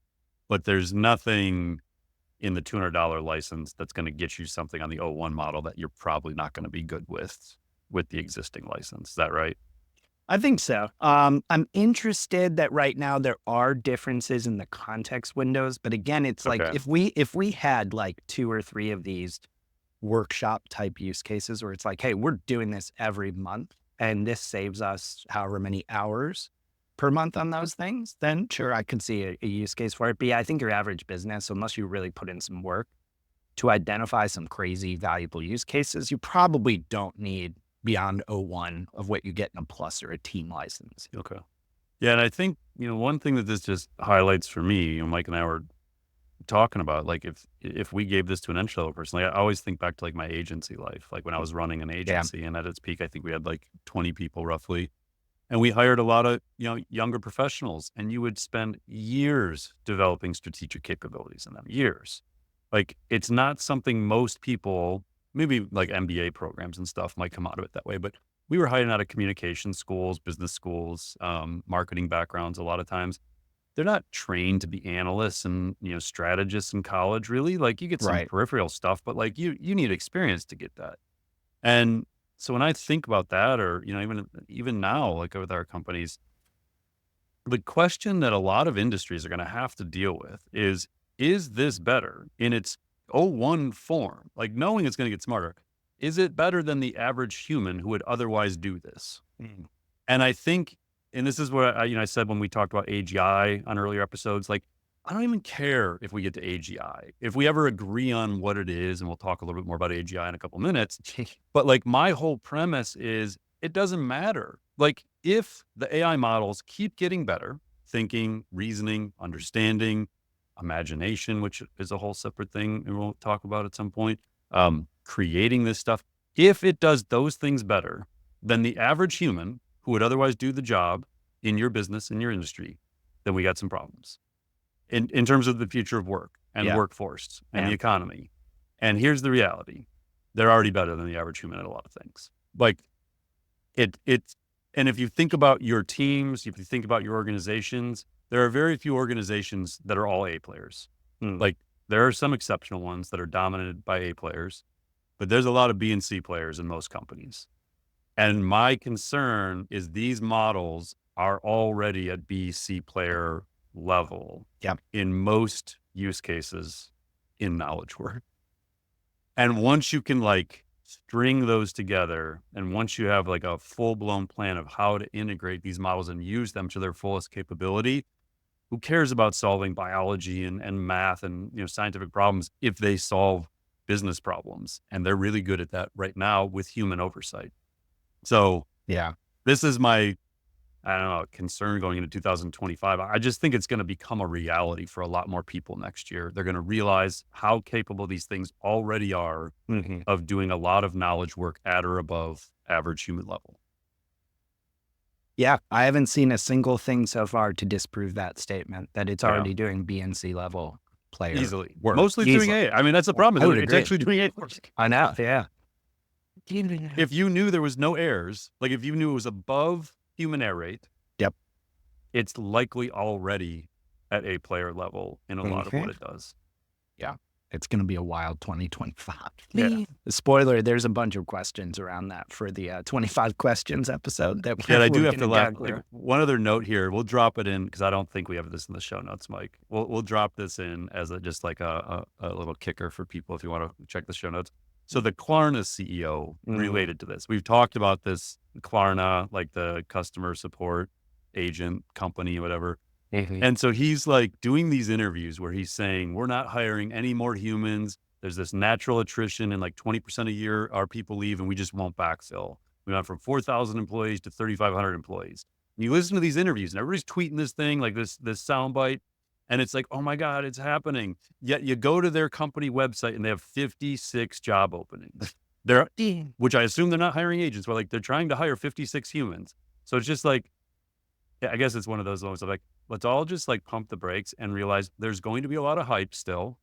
but there's nothing in the $200 license that's going to get you something on the O1 model that you're probably not going to be good with the existing license. Is that right?
I think so. I'm interested that right now there are differences in the context windows, but again, it's like
Okay.
if we had like 2 or 3 of these workshop type use cases where it's like, hey, we're doing this every month and this saves us however many hours per month on those things, then sure, I could see a use case for it. But yeah, I think your average business, unless you really put in some work to identify some crazy valuable use cases, you probably don't need beyond O1 of what you get in a plus or a team license.
Okay. Yeah, and I think one thing that this just highlights for me, Mike and I were talking about, like if we gave this to an entry level person, like I always think back to like my agency life, like when I was running an
Yeah.
agency, and at its peak, I think we had like 20 people roughly, and we hired a lot of younger professionals, and you would spend years developing strategic capabilities in them, years. Like it's not something most people, maybe like MBA programs and stuff might come out of it that way, but we were hiring out of communication schools, business schools, marketing backgrounds. A lot of times they're not trained to be analysts and, strategists in college, really. Like you get some
Right.
peripheral stuff, but like you need experience to get that. And so when I think about that, or, even now, like with our companies, the question that a lot of industries are going to have to deal with is this better in its O1 form? Like knowing it's going to get smarter. Is it better than the average human who would otherwise do this?
Mm.
And I think, and this is what I said when we talked about AGI on earlier episodes, like, I don't even care if we get to AGI. If we ever agree on what it is, and we'll talk a little bit more about AGI in a couple minutes, but like my whole premise is it doesn't matter. Like if the AI models keep getting better, thinking, reasoning, understanding, imagination, which is a whole separate thing and we'll talk about at some point, creating this stuff, if it does those things better than the average human who would otherwise do the job in your business, in your industry, then we got some problems in terms of the future of work and the
Yeah.
workforce and the
Yeah.
economy. And here's the reality. They're already better than the average human at a lot of things. Like it's, and if you think about your teams, if you think about your organizations, there are very few organizations that are all A players.
Mm.
Like there are some exceptional ones that are dominated by A players, but there's a lot of B and C players in most companies. And my concern is these models are already at B, C player level
Yeah.
in most use cases in knowledge work. And once you can like string those together, and once you have like a full blown plan of how to integrate these models and use them to their fullest capability, who cares about solving biology and math and scientific problems if they solve business problems? And they're really good at that right now with human oversight. So
Yeah.
this is my I don't know, concern going into 2025. I just think it's going to become a reality for a lot more people next year. They're going to realize how capable these things already are of doing a lot of knowledge work at or above average human level.
Yeah, I haven't seen a single thing so far to disprove that statement, that it's already doing B and C level player
Easily.
work.
Mostly doing
Easily.
A. I mean, that's the problem.
I would
It's
agree.
actually doing A work.
I know, yeah.
If you knew there was no errors, like if you knew it was above human error rate,
Yep.
it's likely already at A player level in a lot of what it does.
Yeah. It's going to be a wild 2025.
Yeah.
Spoiler, there's a bunch of questions around that for the 25 questions episode. That
Yeah, I do have to laugh. Like, one other note here, we'll drop it in because I don't think we have this in the show notes, Mike. We'll drop this in as just like a little kicker for people if you want to check the show notes. So the Klarna CEO related to this. We've talked about this Klarna, like the customer support agent company, whatever. And so he's like doing these interviews where he's saying, we're not hiring any more humans. There's this natural attrition and like 20% a year our people leave and we just won't backfill. We went from 4,000 employees to 3,500 employees. And you listen to these interviews and everybody's tweeting this thing, like this soundbite. And it's like, oh my God, it's happening. Yet you go to their company website and they have 56 job openings. Which I assume they're not hiring agents, but like they're trying to hire 56 humans. So it's just like, yeah, I guess it's one of those moments of like, let's all just like pump the brakes and realize there's going to be a lot of hype still.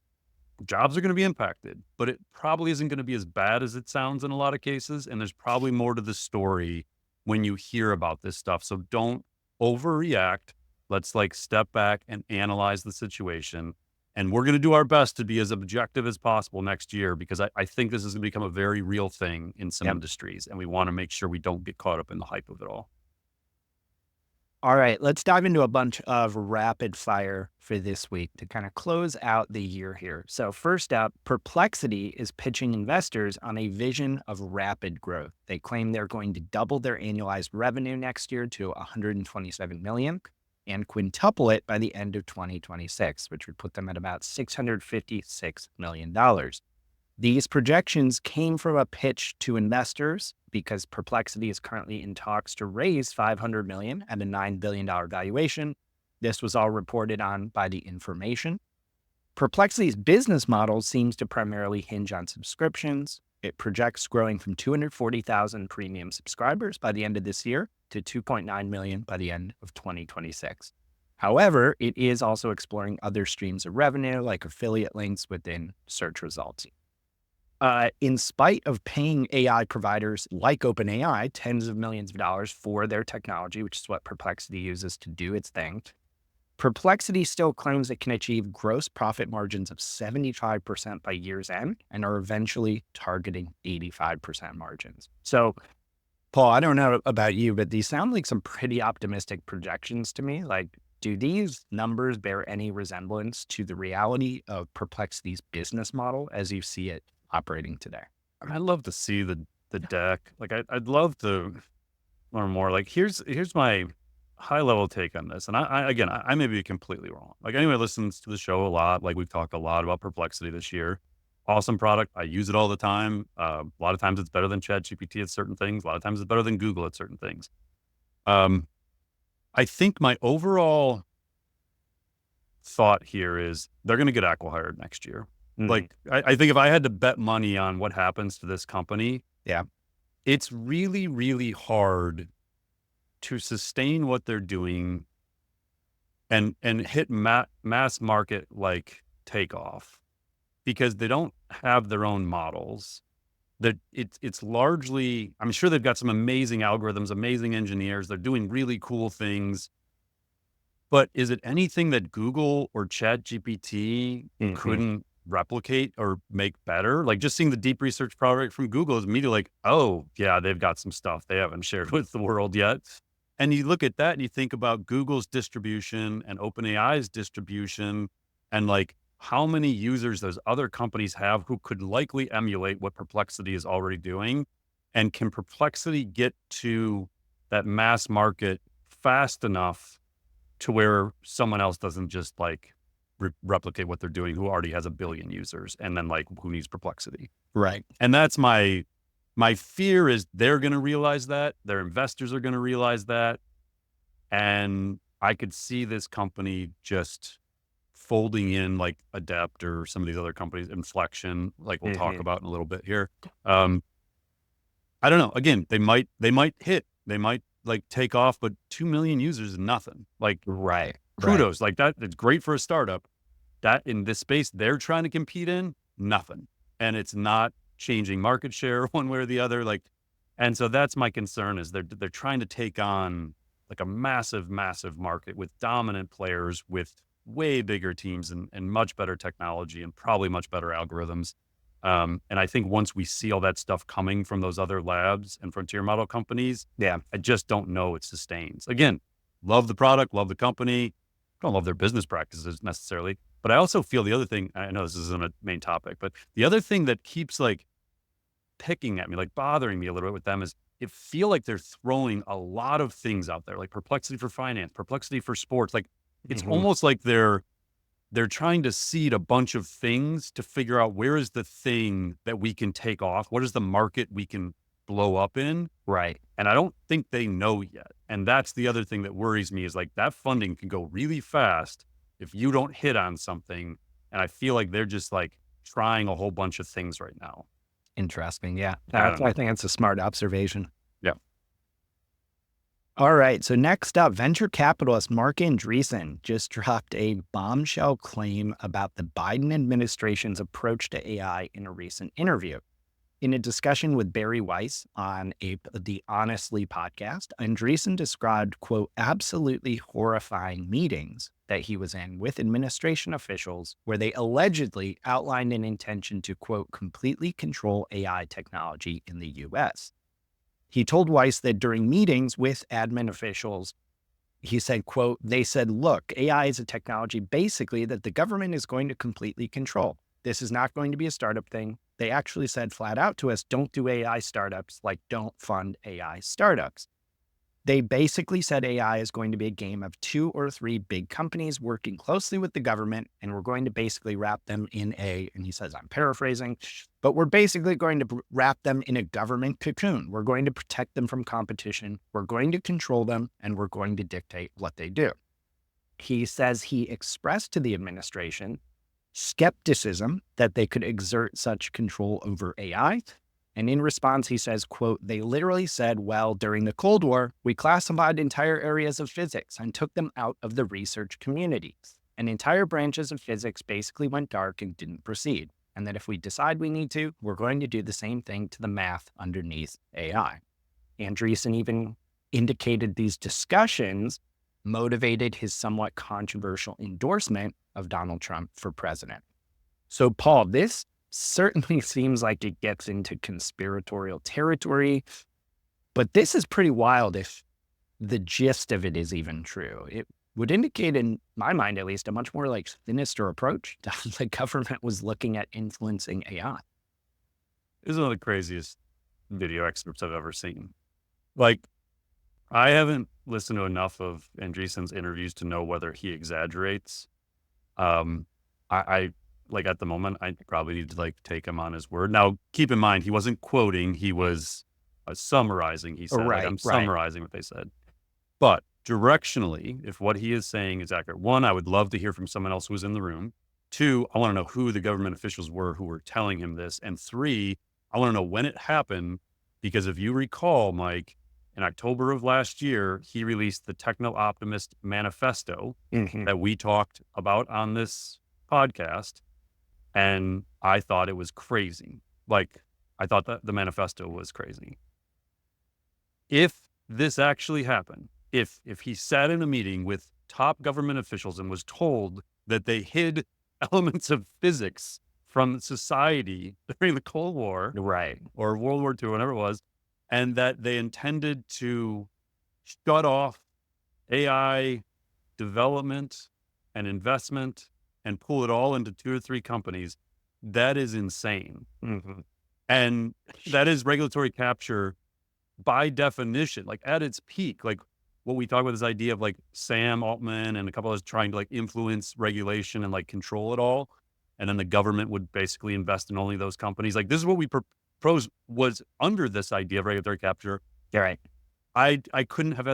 Jobs are going to be impacted, but it probably isn't going to be as bad as it sounds in a lot of cases. And there's probably more to the story when you hear about this stuff. So don't overreact. Let's like step back and analyze the situation. And we're going to do our best to be as objective as possible next year, because I think this is going to become a very real thing in some industries. And we want to make sure we don't get caught up in the hype of it all.
All right, let's dive into a bunch of rapid fire for this week to kind of close out the year here. So first up, Perplexity is pitching investors on a vision of rapid growth. They claim they're going to double their annualized revenue next year to 127 million and quintuple it by the end of 2026, which would put them at about $656 million. These projections came from a pitch to investors because Perplexity is currently in talks to raise $500 million at a $9 billion valuation. This was all reported on by The Information. Perplexity's business model seems to primarily hinge on subscriptions. It projects growing from 240,000 premium subscribers by the end of this year to 2.9 million by the end of 2026. However, it is also exploring other streams of revenue like affiliate links within search results. In spite of paying AI providers like OpenAI tens of millions of dollars for their technology, which is what Perplexity uses to do its thing, Perplexity still claims it can achieve gross profit margins of 75% by year's end and are eventually targeting 85% margins. So, Paul, I don't know about you, but these sound like some pretty optimistic projections to me. Like, do these numbers bear any resemblance to the reality of Perplexity's business model as you see it operating today?
I'd love to see the deck. Like I'd love to learn more. Like here's my high level take on this. And I may be completely wrong. Like anyone who listens to the show a lot, like we've talked a lot about Perplexity this year. Awesome product. I use it all the time. A lot of times it's better than ChatGPT at certain things. A lot of times it's better than Google at certain things. I think my overall thought here is they're going to get acqui-hired next year. Like, I think if I had to bet money on what happens to this company, it's really, really hard to sustain what they're doing and hit mass market like takeoff, because they don't have their own models. That it's largely, I'm sure they've got some amazing algorithms, amazing engineers. They're doing really cool things. But is it anything that Google or ChatGPT couldn't replicate or make better? Like just seeing the deep research product from Google is immediately like, oh yeah, they've got some stuff they haven't shared with the world yet. And you look at that and you think about Google's distribution and OpenAI's distribution and like how many users those other companies have who could likely emulate what Perplexity is already doing. And can Perplexity get to that mass market fast enough to where someone else doesn't just like replicate what they're doing, who already has 1 billion users, and then like who needs Perplexity?
Right.
And that's my fear is they're going to realize that, their investors are going to realize that, And I could see this company just folding in like Adept or some of these other companies, Inflection, like we'll talk
Mhm.
about in a little bit here. I don't know. Again, they might hit, they might like take off, but 2 million users is nothing. Like
Right. Right.
kudos, like that. It's great for a startup. That in this space they're trying to compete in, nothing. And it's not changing market share one way or the other. Like, and so that's my concern is they're trying to take on like a massive, massive market with dominant players with way bigger teams and much better technology and probably much better algorithms. And I think once we see all that stuff coming from those other labs and frontier model companies,
Yeah.
I just don't know it sustains. Again, love the product, love the company, don't love their business practices necessarily. But I also feel the other thing, I know this isn't a main topic, but the other thing that keeps like picking at me, like bothering me a little bit with them is it feel like they're throwing a lot of things out there, like Perplexity for finance, Perplexity for sports. Like it's
Mhm.
almost like they're trying to seed a bunch of things to figure out where is the thing that we can take off? What is the market we can blow up in?
Right.
And I don't think they know yet. And that's the other thing that worries me is like that funding can go really fast if you don't hit on something. And I feel like they're just like trying a whole bunch of things right now.
Interesting. Yeah.
I don't
I
know.
think that's a smart observation.
Yeah.
All right. So next up, venture capitalist Mark Andreessen just dropped a bombshell claim about the Biden administration's approach to AI in a recent interview. In a discussion with Barry Weiss on the Honestly podcast, Andreessen described, quote, absolutely horrifying meetings that he was in with administration officials where they allegedly outlined an intention to, quote, completely control AI technology in the US. He told Weiss that during meetings with admin officials, he said, quote, they said, look, AI is a technology basically that the government is going to completely control. This is not going to be a startup thing. They actually said flat out to us, don't do AI startups, like don't fund AI startups. They basically said AI is going to be a game of 2 or 3 big companies working closely with the government, and we're going to basically wrap them in and he says, I'm paraphrasing, but we're basically going to wrap them in a government cocoon. We're going to protect them from competition. We're going to control them, and we're going to dictate what they do. He says he expressed to the administration skepticism that they could exert such control over AI. And in response, he says, quote, they literally said, well, during the Cold War, we classified entire areas of physics and took them out of the research communities. And entire branches of physics basically went dark and didn't proceed. And that if we decide we need to, we're going to do the same thing to the math underneath AI. Andreessen even indicated these discussions motivated his somewhat controversial endorsement of Donald Trump for president. So, Paul, this certainly seems like it gets into conspiratorial territory, but this is pretty wild if the gist of it is even true. It would indicate, in my mind at least, a much more like sinister approach to how the government was looking at influencing AI.
This is one of the craziest video excerpts I've ever seen. Like, I haven't listened to enough of Andreessen's interviews to know whether he exaggerates. Um, I like at the moment, I probably need to like take him on his word. Now, keep in mind, he wasn't quoting; he was summarizing. He said, "Like
Right,
I'm
right.
summarizing what they said." But directionally, if what he is saying is accurate, one, I would love to hear from someone else who was in the room. Two, I want to know who the government officials were who were telling him this. And three, I want to know when it happened, because if you recall, Mike, in October of last year, he released the Techno Optimist Manifesto
Mhm.
that we talked about on this podcast. And I thought it was crazy. Like, I thought that the manifesto was crazy. If this actually happened, if he sat in a meeting with top government officials and was told that they hid elements of physics from society during the Cold War
Right.
or World War II, whatever it was, and that they intended to shut off AI development and investment and pull it all into 2 or 3 companies, that is insane.
Mhm.
And that is regulatory capture by definition, like at its peak. Like what we talk about, this idea of like Sam Altman and a couple others trying to like influence regulation and like control it all. And then the government would basically invest in only those companies. Like this is what we propose was under this idea of regulatory capture.
You're right.
I couldn't have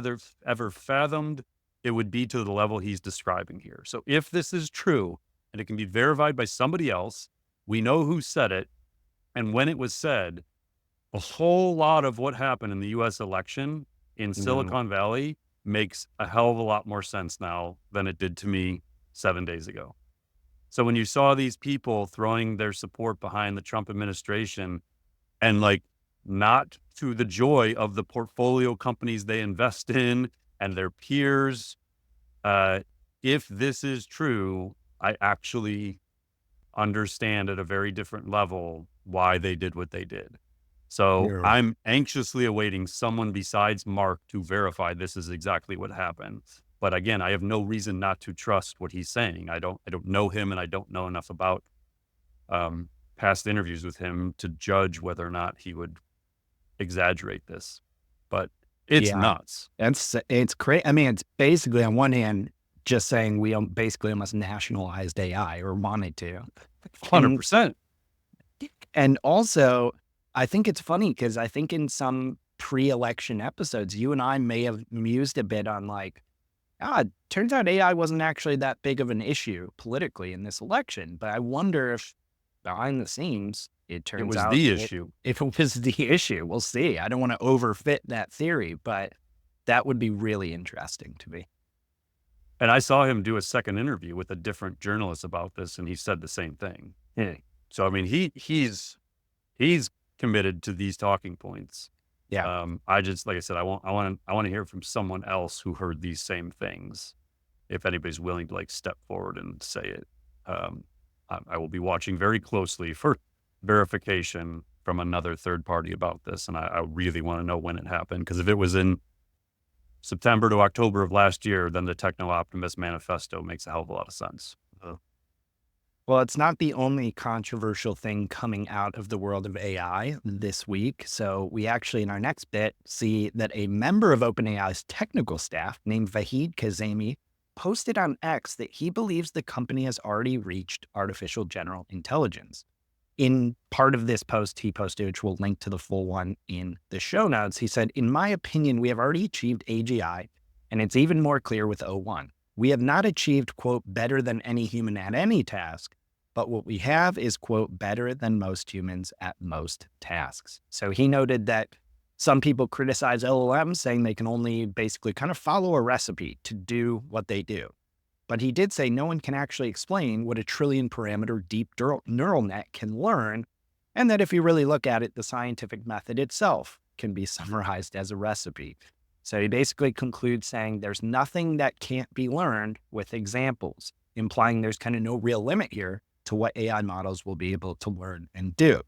ever fathomed it would be to the level he's describing here. So if this is true and it can be verified by somebody else, we know who said it and when it was said, a whole lot of what happened in the US election in
Mm,
Silicon Valley makes a hell of a lot more sense now than it did to me 7 days ago. So when you saw these people throwing their support behind the Trump administration and like not to the joy of the portfolio companies they invest in and their peers, uh, if this is true, I actually understand at a very different level why they did what they did. So
you're right.
I'm anxiously awaiting someone besides Mark to verify this is exactly what happened. But again, I have no reason not to trust what he's saying. I don't know him and I don't know enough about um, past interviews with him to judge whether or not he would exaggerate this. But it's
Yeah,
nuts.
it's crazy. I mean, it's basically on one hand just saying we basically almost nationalized AI or wanted to, and
100%.
and also I think it's funny because I think in some pre-election episodes, you and I may have mused a bit on like, it turns out AI wasn't actually that big of an issue politically in this election. But I wonder if behind the scenes, it
It
turns
was
out
the
it,
issue.
if it was the issue. We'll see. I don't want to overfit that theory, but that would be really interesting to me.
And I saw him do a second interview with a different journalist about this, and he said the same thing.
Yeah.
So I mean, he's committed to these talking points.
Yeah.
I just like I said, I want to hear from someone else who heard these same things. If anybody's willing to like step forward and say it, I will be watching very closely for verification from another third party about this, and I really want to know when it happened because if it was in September to October of last year, then the Techno Optimist Manifesto makes a hell of a lot of sense.
Well, it's not the only controversial thing coming out of the world of AI this week. So, we actually, in our next bit, see that a member of OpenAI's technical staff named Vahid Kazemi posted on X that he believes the company has already reached artificial general intelligence. In part of this post he posted, which we'll link to the full one in the show notes, he said, "In my opinion, we have already achieved AGI, and it's even more clear with O1. We have not achieved, quote, better than any human at any task, but what we have is, quote, better than most humans at most tasks." So he noted that some people criticize LLMs, saying they can only basically kind of follow a recipe to do what they do. But he did say no one can actually explain what a trillion parameter deep neural net can learn, and that if you really look at it, the scientific method itself can be summarized as a recipe. So he basically concludes saying there's nothing that can't be learned with examples, implying there's kind of no real limit here to what AI models will be able to learn and do.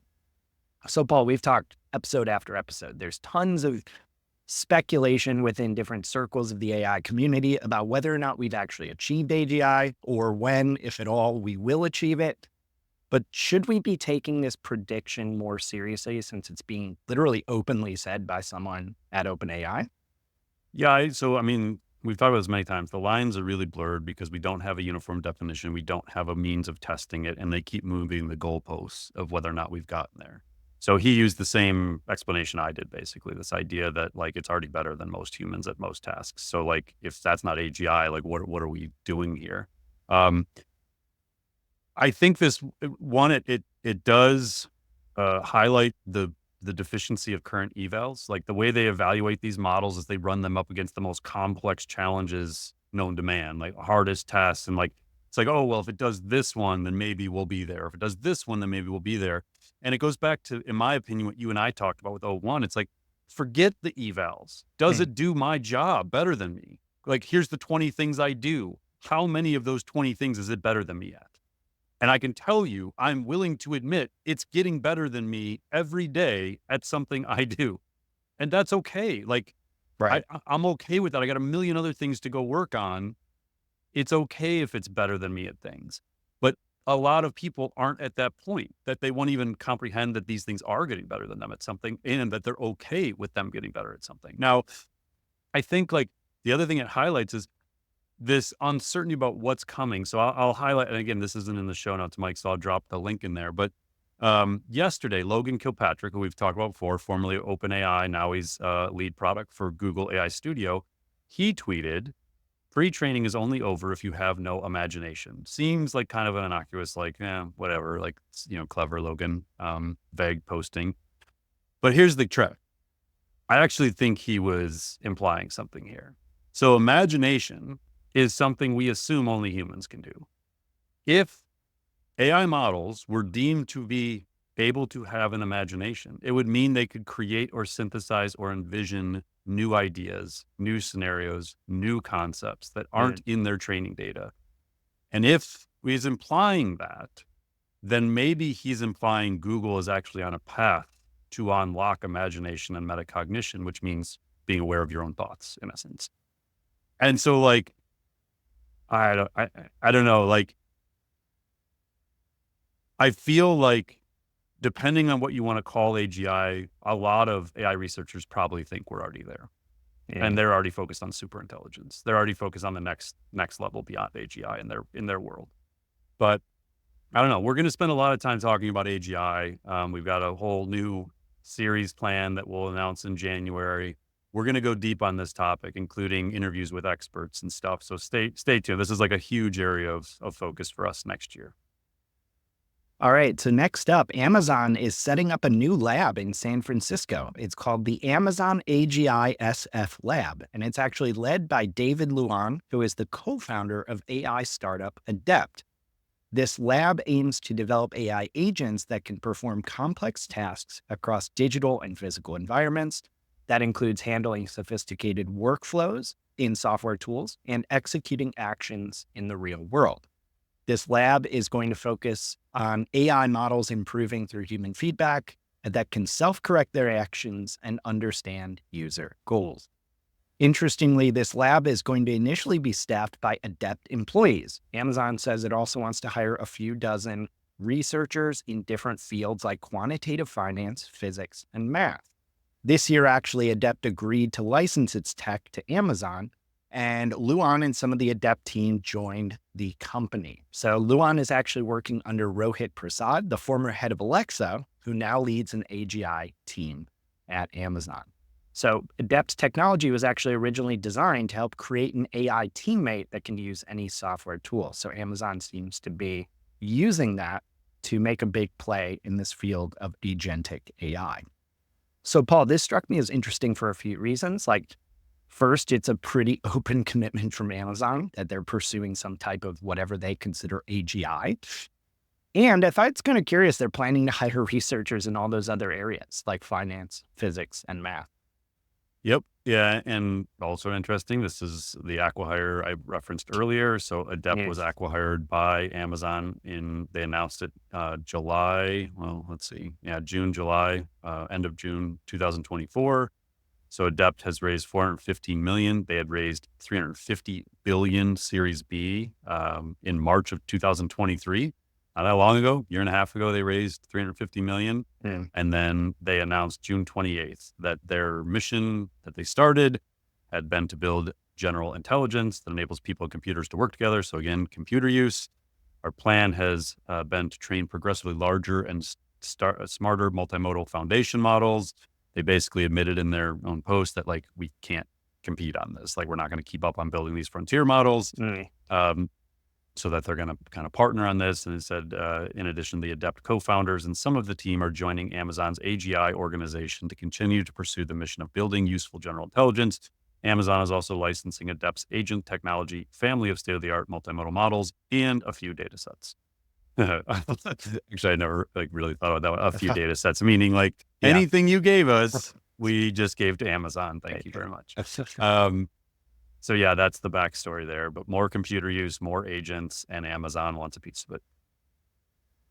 So, Paul, we've talked episode after episode. There's tons of speculation within different circles of the AI community about whether or not we've actually achieved AGI or when, if at all, we will achieve it. But should we be taking this prediction more seriously since it's being literally openly said by someone at OpenAI?
Yeah, so I mean, we've talked about this many times. The lines are really blurred because we don't have a uniform definition. We don't have a means of testing it, and they keep moving the goalposts of whether or not we've gotten there. So he used the same explanation I did, basically, this idea that like it's already better than most humans at most tasks. So like if that's not AGI, like what are we doing here? Um, I think this one it does highlight the deficiency of current evals. Like the way they evaluate these models is they run them up against the most complex challenges known to man, like hardest tests, and like it's like, oh well, if it does this one, then maybe we'll be there. If it does this one, then maybe we'll be there. And it goes back to, in my opinion, what you and I talked about with O1. It's like, forget the evals. Does
Hmm.
it do my job better than me? Like, here's the 20 things I do. How many of those 20 things is it better than me at? And I can tell you, I'm willing to admit it's getting better than me every day at something I do. And that's okay. Like
Right.
I'm okay with that. I got a million other things to go work on. It's okay if it's better than me at things. But a lot of people aren't at that point that they won't even comprehend that these things are getting better than them at something and that they're okay with them getting better at something. Now, I think like the other thing it highlights is this uncertainty about what's coming. So I'll highlight, and again, this isn't in the show notes, Mike, so I'll drop the link in there. But Yesterday, Logan Kilpatrick, who we've talked about before, formerly OpenAI, now he's lead product for Google AI Studio, he tweeted, "Pre-training is only over if you have no imagination." Seems like kind of an innocuous, like, whatever, like, clever Logan, vague posting. But here's the trick. I actually think he was implying something here. So imagination is something we assume only humans can do. If AI models were deemed to be able to have an imagination, it would mean they could create or synthesize or envision new ideas, new scenarios, new concepts that aren't in their training data. And if he's implying that, then maybe he's implying Google is actually on a path to unlock imagination and metacognition, which means being aware of your own thoughts, in essence. And so, like, I don't know, like, I feel like depending on what you want to call AGI, a lot of AI researchers probably think we're already there.
Yeah.
And they're already focused on super intelligence. They're already focused on the next level beyond AGI in their world. But I don't know. We're going to spend a lot of time talking about AGI. We've got a whole new series plan that we'll announce in January. We're going to go deep on this topic, including interviews with experts and stuff. So stay tuned. This is like a huge area of focus for us next year.
All right. So next up, Amazon is setting up a new lab in San Francisco. It's called the Amazon AGI SF Lab, and it's actually led by David Luan, who is the co-founder of AI startup Adept. This lab aims to develop AI agents that can perform complex tasks across digital and physical environments. That includes handling sophisticated workflows in software tools and executing actions in the real world. This lab is going to focus on AI models improving through human feedback that can self-correct their actions and understand user goals. Interestingly, this lab is going to initially be staffed by Adept employees. Amazon says it also wants to hire a few dozen researchers in different fields like quantitative finance, physics, and math. This year, actually, Adept agreed to license its tech to Amazon, and Luan and some of the Adept team joined the company. So Luan is actually working under Rohit Prasad, the former head of Alexa, who now leads an AGI team at Amazon. So Adept's technology was actually originally designed to help create an AI teammate that can use any software tool. So Amazon seems to be using that to make a big play in this field of agentic AI. So Paul, this struck me as interesting for a few reasons. Like, first, it's a pretty open commitment from Amazon that they're pursuing some type of whatever they consider AGI. And I thought it's kind of curious, they're planning to hire researchers in all those other areas like finance, physics, and math.
Yep. Yeah. And also interesting, this is the acqui-hire I referenced earlier. So Adept was acqui-hired by Amazon they announced it July. Well, let's see. Yeah, June, July, end of June 2024. So Adept has raised $415 million. They had raised $350 billion Series B in March of 2023. Not that long ago, year and a half ago, they raised $350 million. And then they announced June 28th that their mission that they started had been to build general intelligence that enables people and computers to work together. So again, computer use. Our plan has been to train progressively larger and smarter multimodal foundation models. They basically admitted in their own post that, like, we can't compete on this. Like, we're not going to keep up on building these frontier models. So that they're going to kind of partner on this. And it said, in addition, the Adept co-founders and some of the team are joining Amazon's AGI organization to continue to pursue the mission of building useful general intelligence. Amazon is also licensing Adept's agent technology, family of state-of-the-art multimodal models, and a few data sets. Actually, I never really thought about that one. A few data sets, meaning like anything you gave us, we just gave to Amazon. Thank you very much. So yeah, that's the backstory there, but more computer use, more agents, and Amazon wants a piece of it.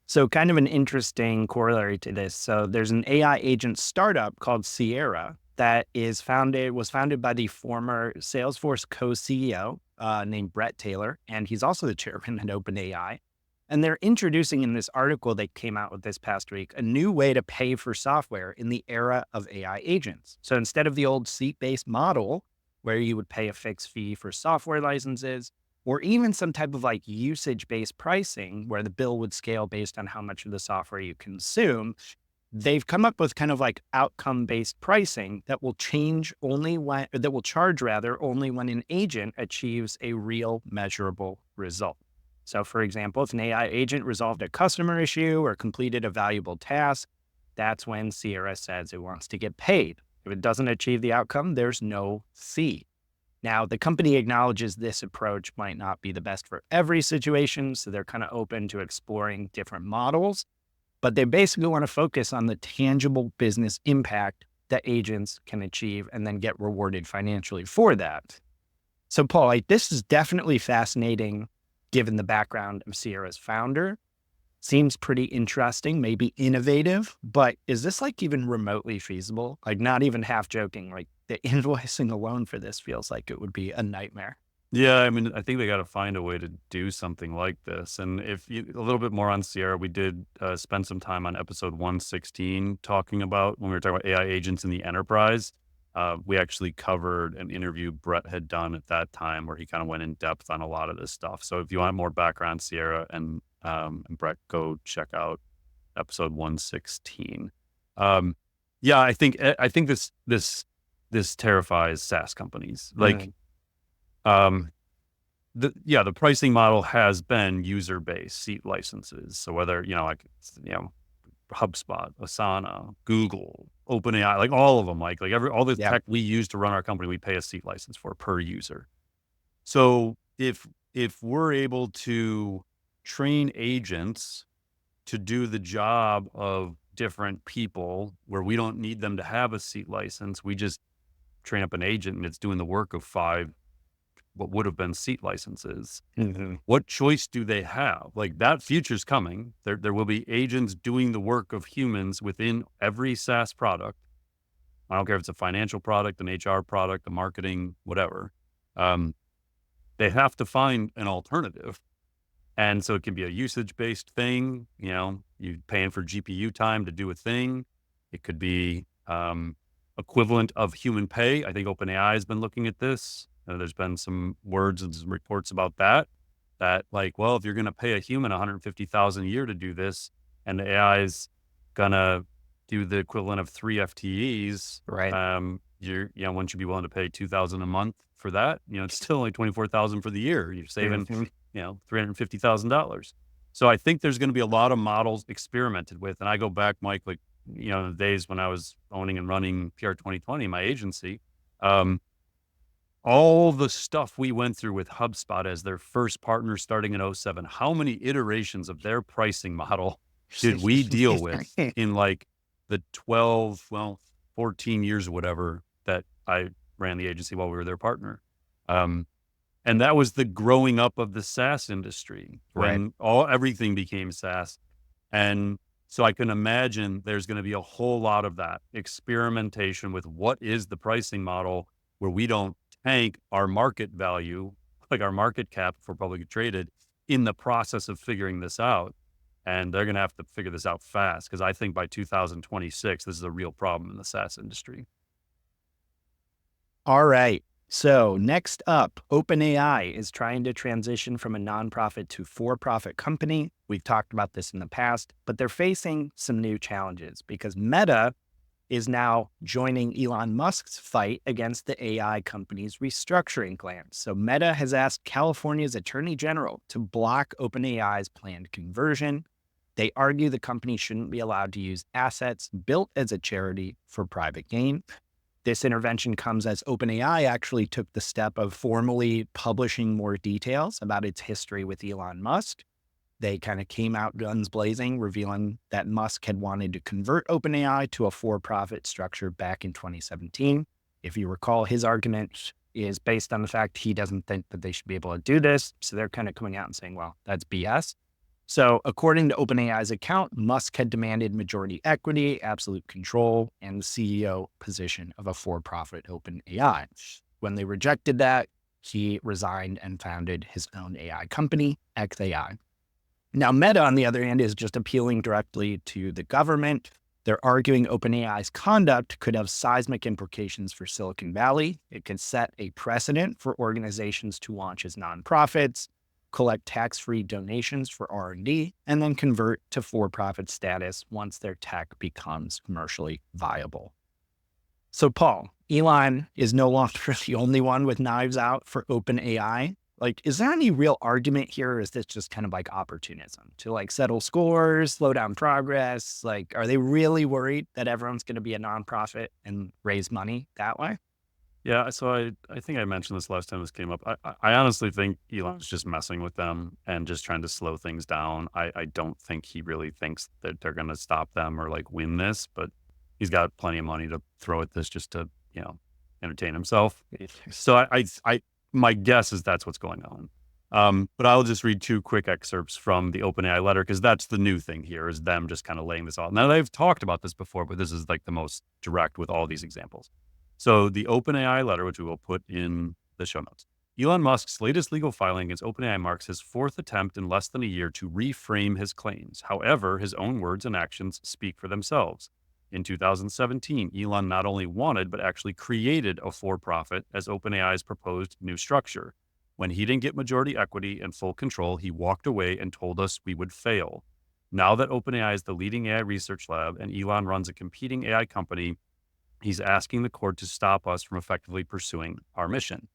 So kind of an interesting corollary to this. So there's an AI agent startup called Sierra that was founded by the former Salesforce co-CEO named Bret Taylor, and he's also the chairman at OpenAI. And they're introducing, in this article that came out with this past week, a new way to pay for software in the era of AI agents. So instead of the old seat-based model, where you would pay a fixed fee for software licenses, or even some type of like usage-based pricing where the bill would scale based on how much of the software you consume, they've come up with kind of like outcome-based pricing that will charge rather only when an agent achieves a real measurable result. So for example, if an AI agent resolved a customer issue or completed a valuable task, that's when Sierra says it wants to get paid. If it doesn't achieve the outcome, there's no fee. Now, the company acknowledges this approach might not be the best for every situation, so they're kind of open to exploring different models, but they basically want to focus on the tangible business impact that agents can achieve and then get rewarded financially for that. So, Paul, like, this is definitely fascinating given the background of Sierra's founder. Seems pretty interesting, maybe innovative, but is this like even remotely feasible? Like, not even half joking, like the invoicing alone for this feels like it would be a nightmare.
Yeah, I mean, I think they got to find a way to do something like this. And if you a little bit more on Sierra, we did spend some time on episode 116 talking about when we were talking about AI agents in the enterprise. We actually covered an interview Brett had done at that time where he kind of went in depth on a lot of this stuff. So if you want more background, Sierra and Brett, go check out episode 116. Yeah, I think this terrifies SaaS companies. Like, the pricing model has been user-based seat licenses. So whether, HubSpot, Asana, Google, OpenAI, like all of them, all the
Yeah.
tech we use to run our company, we pay a seat license for per user. So if we're able to train agents to do the job of different people where we don't need them to have a seat license, we just train up an agent and it's doing the work of 5 what would have been seat licenses. What choice do they have? Like, that future's coming. There will be agents doing the work of humans within every SaaS product. I don't care if it's a financial product, an HR product, a marketing, whatever. They have to find an alternative. And so it can be a usage-based thing. You paying for GPU time to do a thing. It could be equivalent of human pay. I think OpenAI has been looking at this. There's been some words and some reports about that like, well, if you're going to pay a human $150,000 a year to do this, and the AI is going to do the equivalent of 3 FTEs,
Right.
wouldn't you be willing to pay $2,000 a month for that? It's still only $24,000 for the year. You're saving, $350,000. So I think there's going to be a lot of models experimented with. And I go back, Mike, like, the days when I was owning and running PR 2020, my agency, all the stuff we went through with HubSpot as their first partner starting in 2007, how many iterations of their pricing model did we deal with in like the 14 years or whatever that I ran the agency while we were their partner? And that was the growing up of the SaaS industry when everything became SaaS. And so I can imagine there's going to be a whole lot of that experimentation with what is the pricing model where we don't tank our market value, like our market cap if we're publicly traded, in the process of figuring this out. And they're going to have to figure this out fast because I think by 2026, this is a real problem in the SaaS industry.
All right. So next up, OpenAI is trying to transition from a nonprofit to for-profit company. We've talked about this in the past, but they're facing some new challenges because Meta is now joining Elon Musk's fight against the AI company's restructuring plans. So Meta has asked California's Attorney General to block OpenAI's planned conversion. They argue the company shouldn't be allowed to use assets built as a charity for private gain. This intervention comes as OpenAI actually took the step of formally publishing more details about its history with Elon Musk. They kind of came out guns blazing, revealing that Musk had wanted to convert OpenAI to a for-profit structure back in 2017. If you recall, his argument is based on the fact he doesn't think that they should be able to do this. So they're kind of coming out and saying, well, that's BS. So according to OpenAI's account, Musk had demanded majority equity, absolute control, and the CEO position of a for-profit OpenAI. When they rejected that, he resigned and founded his own AI company, XAI. Now, Meta, on the other hand, is just appealing directly to the government. They're arguing OpenAI's conduct could have seismic implications for Silicon Valley. It could set a precedent for organizations to launch as nonprofits, collect tax-free donations for R&D, and then convert to for-profit status once their tech becomes commercially viable. So, Paul, Elon is no longer the only one with knives out for OpenAI. Like, is there any real argument here, or is this just kind of like opportunism to like settle scores, slow down progress? Like, are they really worried that everyone's going to be a nonprofit and raise money that way?
Yeah, so I think I mentioned this last time this came up. I honestly think Elon's just messing with them and just trying to slow things down. I don't think he really thinks that they're going to stop them or like win this, but he's got plenty of money to throw at this just to, entertain himself. So my guess is that's what's going on. But I'll just read two quick excerpts from the OpenAI letter because that's the new thing here is them just kind of laying this out. Now they've talked about this before, but this is like the most direct with all these examples. So the OpenAI letter, which we will put in the show notes. Elon Musk's latest legal filing against OpenAI marks his fourth attempt in less than a year to reframe his claims. However, his own words and actions speak for themselves. In 2017, Elon not only wanted, but actually created a for-profit as OpenAI's proposed new structure. When he didn't get majority equity and full control, he walked away and told us we would fail. Now that OpenAI is the leading AI research lab and Elon runs a competing AI company, he's asking the court to stop us from effectively pursuing our mission.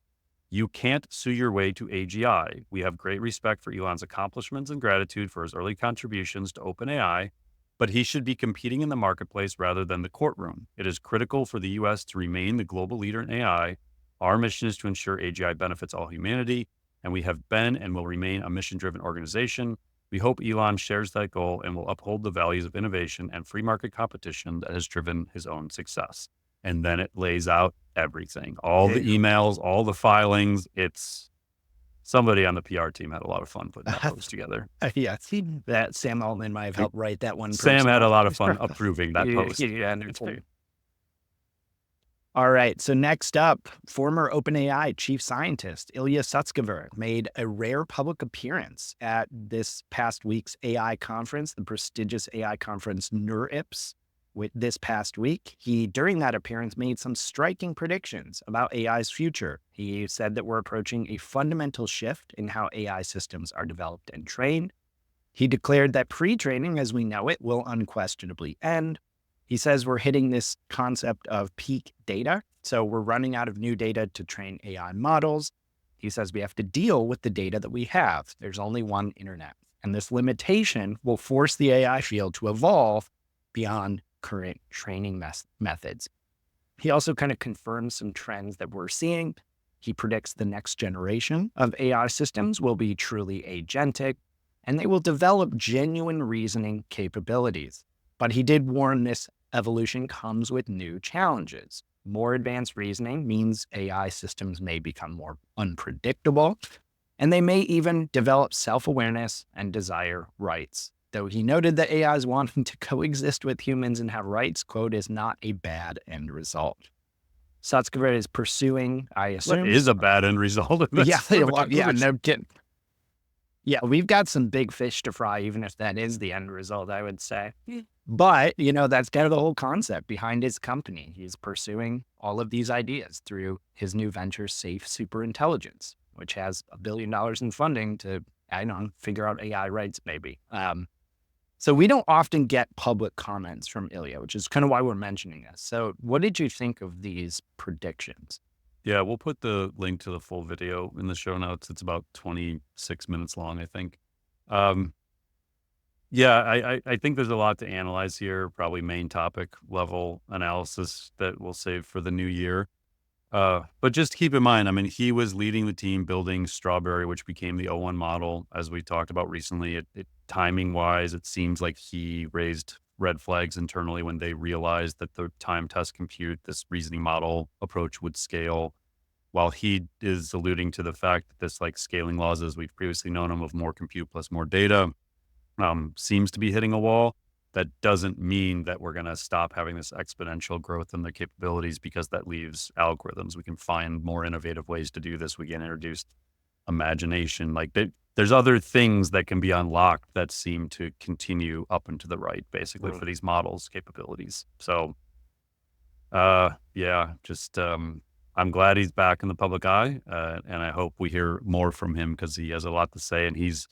You can't sue your way to AGI. We have great respect for Elon's accomplishments and gratitude for his early contributions to OpenAI, but he should be competing in the marketplace rather than the courtroom. It is critical for the U.S. to remain the global leader in AI. Our mission is to ensure AGI benefits all humanity, and we have been and will remain a mission-driven organization. We hope Elon shares that goal and will uphold the values of innovation and free market competition that has driven his own success. And then it lays out everything, all the emails, all the filings. It's somebody on the PR team had a lot of fun putting that post together.
Yeah, that Sam Altman might have helped write that one.
Sam had a lot of fun approving that post.
Yeah, all right. So next up, former OpenAI chief scientist Ilya Sutskever made a rare public appearance at this past week's AI conference, the prestigious AI conference NeurIPS. With this past week, he, during that appearance, made some striking predictions about AI's future. He said that we're approaching a fundamental shift in how AI systems are developed and trained. He declared that pre-training as we know it will unquestionably end. He says we're hitting this concept of peak data. So we're running out of new data to train AI models. He says we have to deal with the data that we have. There's only one internet. And this limitation will force the AI field to evolve beyond current training methods. He also kind of confirms some trends that we're seeing. He predicts the next generation of AI systems will be truly agentic, and they will develop genuine reasoning capabilities. But he did warn this evolution comes with new challenges. More advanced reasoning means AI systems may become more unpredictable, and they may even develop self-awareness and desire rights. Though he noted that AIs wanting to coexist with humans and have rights, quote, is not a bad end result. Sutskever is pursuing, I assume.
What is a bad end result of this?
No kidding. Yeah, we've got some big fish to fry, even if that is the end result, I would say. But, that's kind of the whole concept behind his company. He's pursuing all of these ideas through his new venture, Safe Superintelligence, which has $1 billion in funding to, figure out AI rights, maybe. So we don't often get public comments from Ilya, which is kind of why we're mentioning this. So what did you think of these predictions?
Yeah, we'll put the link to the full video in the show notes. It's about 26 minutes long, I think. I think there's a lot to analyze here, probably main topic level analysis that we'll save for the new year. But just keep in mind, he was leading the team building Strawberry, which became the O1 model, as we talked about recently. Timing wise, it seems like he raised red flags internally when they realized that the time test compute, this reasoning model approach would scale. While he is alluding to the fact that this scaling laws, as we've previously known them, of more compute plus more data, seems to be hitting a wall. That doesn't mean that we're going to stop having this exponential growth in the capabilities because that leaves algorithms. We can find more innovative ways to do this. We can introduce imagination. there's other things that can be unlocked that seem to continue up and to the right, basically, for these models' capabilities. So, yeah, just I'm glad he's back in the public eye, and I hope we hear more from him because he has a lot to say, and he's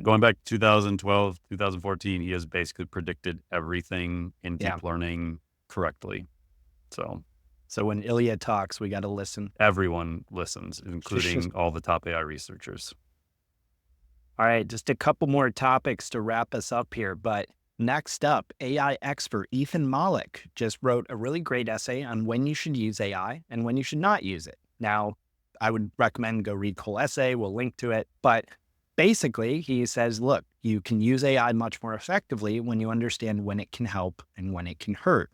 going back to 2012, 2014, he has basically predicted everything in deep learning correctly. So
when Ilya talks, we got to listen.
Everyone listens, including all the top AI researchers.
All right, just a couple more topics to wrap us up here. But next up, AI expert Ethan Mollick just wrote a really great essay on when you should use AI and when you should not use it. Now, I would recommend go read the whole essay. We'll link to it. But basically, he says, look, you can use AI much more effectively when you understand when it can help and when it can hurt.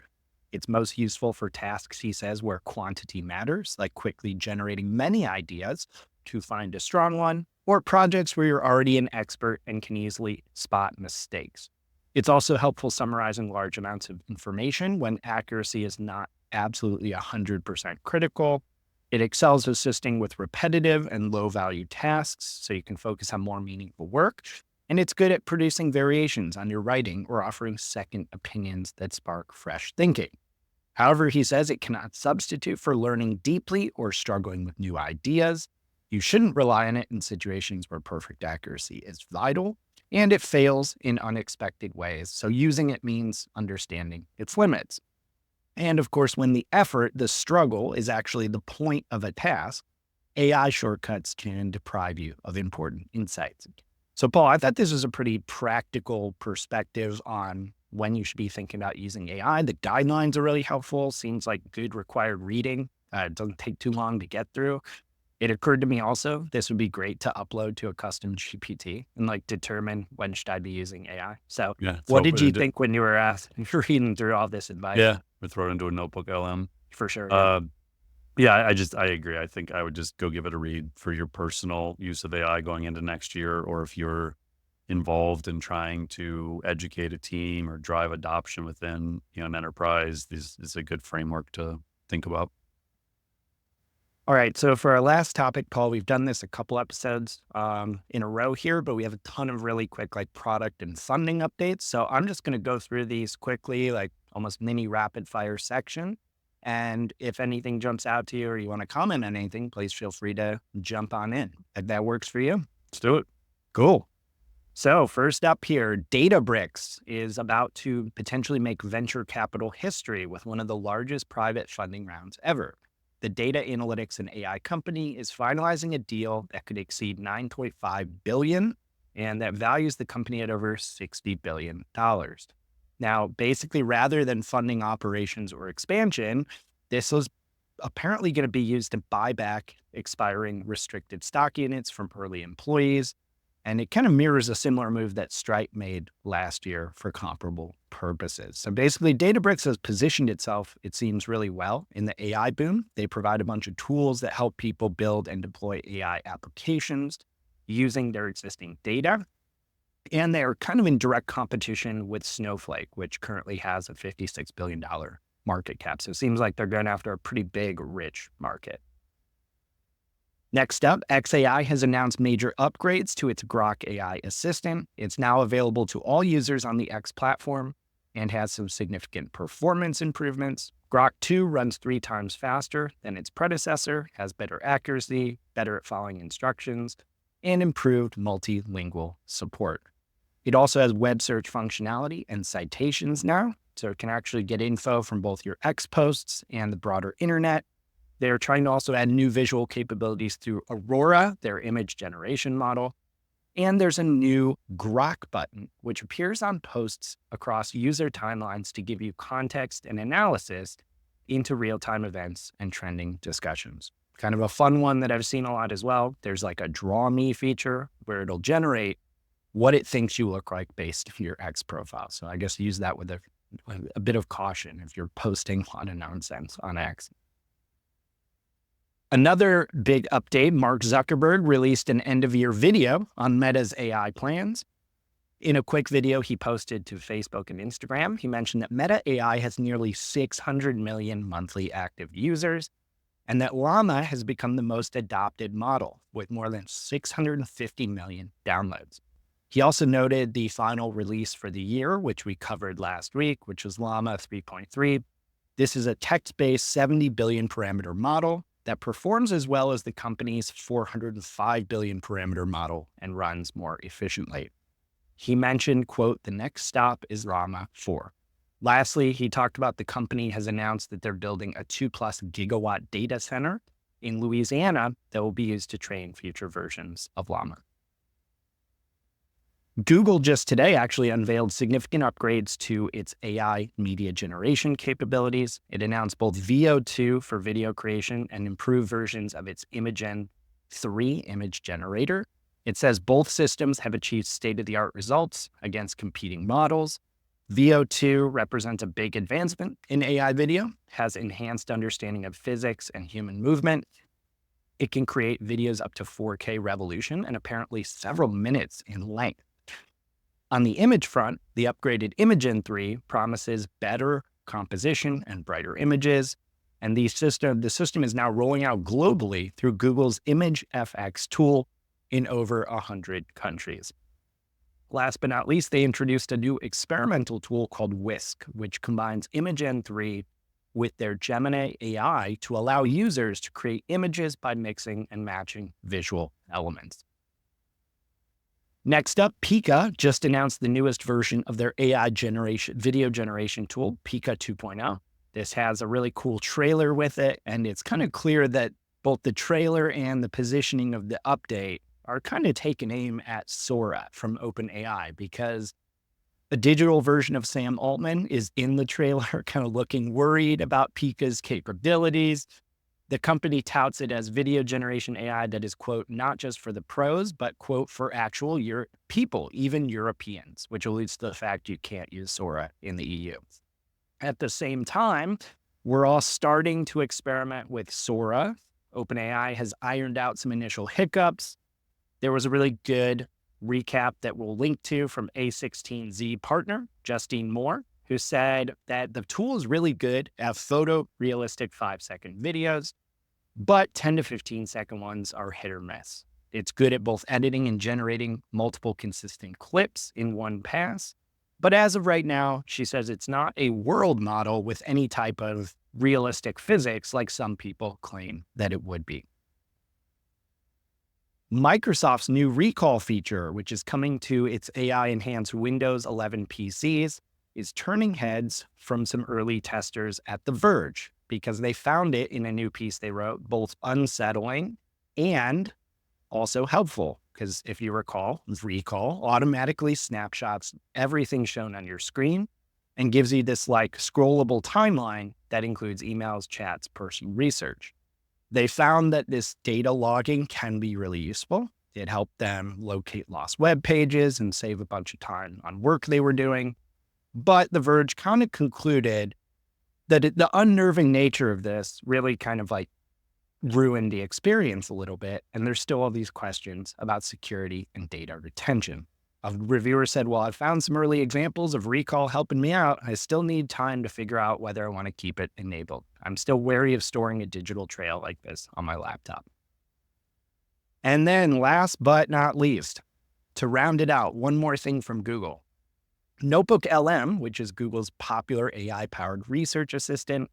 It's most useful for tasks, he says, where quantity matters, like quickly generating many ideas to find a strong one, or projects where you're already an expert and can easily spot mistakes. It's also helpful summarizing large amounts of information when accuracy is not absolutely 100% critical. It excels assisting with repetitive and low-value tasks, so you can focus on more meaningful work. And it's good at producing variations on your writing or offering second opinions that spark fresh thinking. However, he says it cannot substitute for learning deeply or struggling with new ideas. You shouldn't rely on it in situations where perfect accuracy is vital, and it fails in unexpected ways. So using it means understanding its limits. And of course, when the effort, the struggle, is actually the point of a task, AI shortcuts can deprive you of important insights. So Paul, I thought this was a pretty practical perspective on when you should be thinking about using AI. The guidelines are really helpful. Seems like good required reading. It doesn't take too long to get through. It occurred to me also, this would be great to upload to a custom GPT and like determine when should I be using AI. So what did you think when you were reading through all this advice?
Yeah, we throw it into a notebook LM.
For sure.
I agree. I think I would just go give it a read for your personal use of AI going into next year, or if you're involved in trying to educate a team or drive adoption within an enterprise. This is a good framework to think about.
All right. So for our last topic, Paul, we've done this a couple episodes in a row here, but we have a ton of really quick like product and funding updates. So I'm just going to go through these quickly, like almost mini rapid fire section. And if anything jumps out to you or you want to comment on anything, please feel free to jump on in. If that works for you,
let's do it.
Cool. So first up here, Databricks is about to potentially make venture capital history with one of the largest private funding rounds ever. The data analytics and AI company is finalizing a deal that could exceed $9.5 billion, and that values the company at over $60 billion. Now, basically, rather than funding operations or expansion, this was apparently going to be used to buy back expiring restricted stock units from early employees. And it kind of mirrors a similar move that Stripe made last year for comparable purposes. So basically, Databricks has positioned itself, it seems, really well in the AI boom. They provide a bunch of tools that help people build and deploy AI applications using their existing data. And they're kind of in direct competition with Snowflake, which currently has a $56 billion market cap. So it seems like they're going after a pretty big, rich market. Next up, xAI has announced major upgrades to its Grok AI assistant. It's now available to all users on the X platform and has some significant performance improvements. Grok 2 runs 3 times faster than its predecessor, has better accuracy, better at following instructions, and improved multilingual support. It also has web search functionality and citations now, so it can actually get info from both your X posts and the broader internet. They're trying to also add new visual capabilities through Aurora, their image generation model. And there's a new Grok button, which appears on posts across user timelines to give you context and analysis into real-time events and trending discussions. Kind of a fun one that I've seen a lot as well. There's like a draw me feature where it'll generate what it thinks you look like based on your X profile. So I guess use that with a bit of caution if you're posting a lot of nonsense on X. Another big update, Mark Zuckerberg released an end-of-year video on Meta's AI plans. In a quick video he posted to Facebook and Instagram, he mentioned that Meta AI has nearly 600 million monthly active users, and that Llama has become the most adopted model with more than 650 million downloads. He also noted the final release for the year, which we covered last week, which was Llama 3.3. This is a text-based 70 billion parameter model that performs as well as the company's 405 billion parameter model and runs more efficiently. He mentioned, quote, the next stop is Llama 4. Lastly, he talked about the company has announced that they're building a 2+ gigawatt data center in Louisiana that will be used to train future versions of Llama. Google just today actually unveiled significant upgrades to its AI media generation capabilities. It announced both VO2 for video creation and improved versions of its Imagen 3 image generator. It says both systems have achieved state-of-the-art results against competing models. VO2 represents a big advancement in AI video, has enhanced understanding of physics and human movement. It can create videos up to 4K resolution and apparently several minutes in length. On the image front, the upgraded Imagen 3 promises better composition and brighter images, and the system is now rolling out globally through Google's ImageFX tool in over 100 countries. Last but not least, they introduced a new experimental tool called Whisk, which combines Imagen 3 with their Gemini AI to allow users to create images by mixing and matching visual elements. Next up, Pika just announced the newest version of their AI video generation tool, Pika 2.0. This has a really cool trailer with it, and it's kind of clear that both the trailer and the positioning of the update are kind of taking aim at Sora from OpenAI, because a digital version of Sam Altman is in the trailer, kind of looking worried about Pika's capabilities. The company touts it as video generation AI that is, quote, not just for the pros, but, quote, for actual people, even Europeans, which alludes to the fact you can't use Sora in the EU. At the same time, we're all starting to experiment with Sora. OpenAI has ironed out some initial hiccups. There was a really good recap that we'll link to from A16Z partner, Justine Moore, who said that the tool is really good at photorealistic 5-second videos, but 10 to 15-second ones are hit or miss. It's good at both editing and generating multiple consistent clips in one pass. But as of right now, she says it's not a world model with any type of realistic physics like some people claim that it would be. Microsoft's new recall feature, which is coming to its AI-enhanced Windows 11 PCs, is turning heads from some early testers at The Verge, because they found it in a new piece they wrote both unsettling and also helpful. Because if you recall, recall automatically snapshots everything shown on your screen and gives you this like scrollable timeline that includes emails, chats, personal research. They found that this data logging can be really useful. It helped them locate lost web pages and save a bunch of time on work they were doing. But The Verge kind of concluded that the unnerving nature of this really kind of like ruined the experience a little bit. And there's still all these questions about security and data retention. A reviewer said, well, I found some early examples of recall helping me out. I still need time to figure out whether I want to keep it enabled. I'm still wary of storing a digital trail like this on my laptop. And then last but not least, to round it out, one more thing from Google. Notebook LM, which is Google's popular AI-powered research assistant,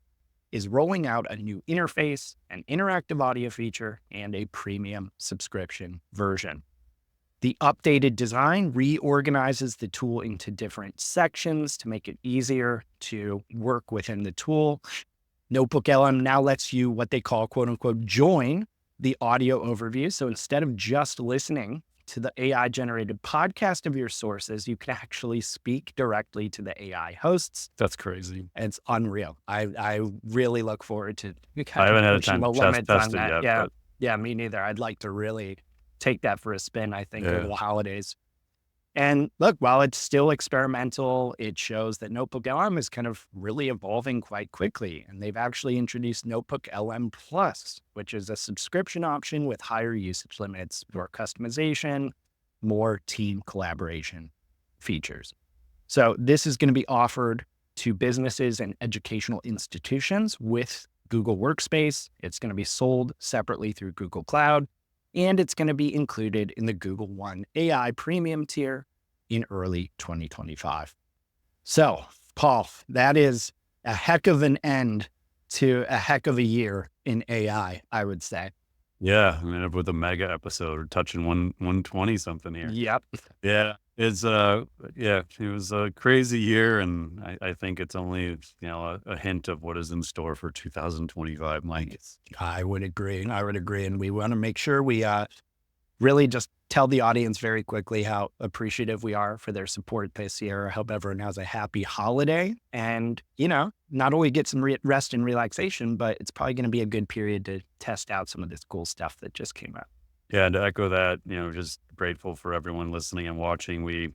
is rolling out a new interface, an interactive audio feature, and a premium subscription version. The updated design reorganizes the tool into different sections to make it easier to work within the tool. Notebook LM now lets you what they call, quote unquote, join the audio overview. So instead of just listening to the AI generated podcast of your sources, you can actually speak directly to the AI hosts.
That's crazy.
It's unreal. I really look forward to
I haven't had a
pushing
time
the
to
limits
test
on
it
that.
yet,
Yeah.
but
Yeah, me neither. I'd like to really take that for a spin, I think, over
yeah.
the holidays. And look, while it's still experimental, it shows that Notebook LM is kind of really evolving quite quickly. And they've actually introduced Notebook LM Plus, which is a subscription option with higher usage limits, more customization, more team collaboration features. So this is going to be offered to businesses and educational institutions with Google Workspace. It's going to be sold separately through Google Cloud, and it's going to be included in the Google One AI premium tier in early 2025. So, Paul, that is a heck of an end to a heck of a year in AI, I would say.
Yeah, I mean, with a mega episode, we're touching 120 something here.
Yep.
Yeah, it was a crazy year, and I think it's only, a hint of what is in store for 2025, Mike.
I would agree. And we want to make sure we really just tell the audience very quickly how appreciative we are for their support this year. I hope everyone has a happy holiday and, not only get some rest and relaxation, but it's probably going to be a good period to test out some of this cool stuff that just came out.
Yeah, and to echo that, just grateful for everyone listening and watching.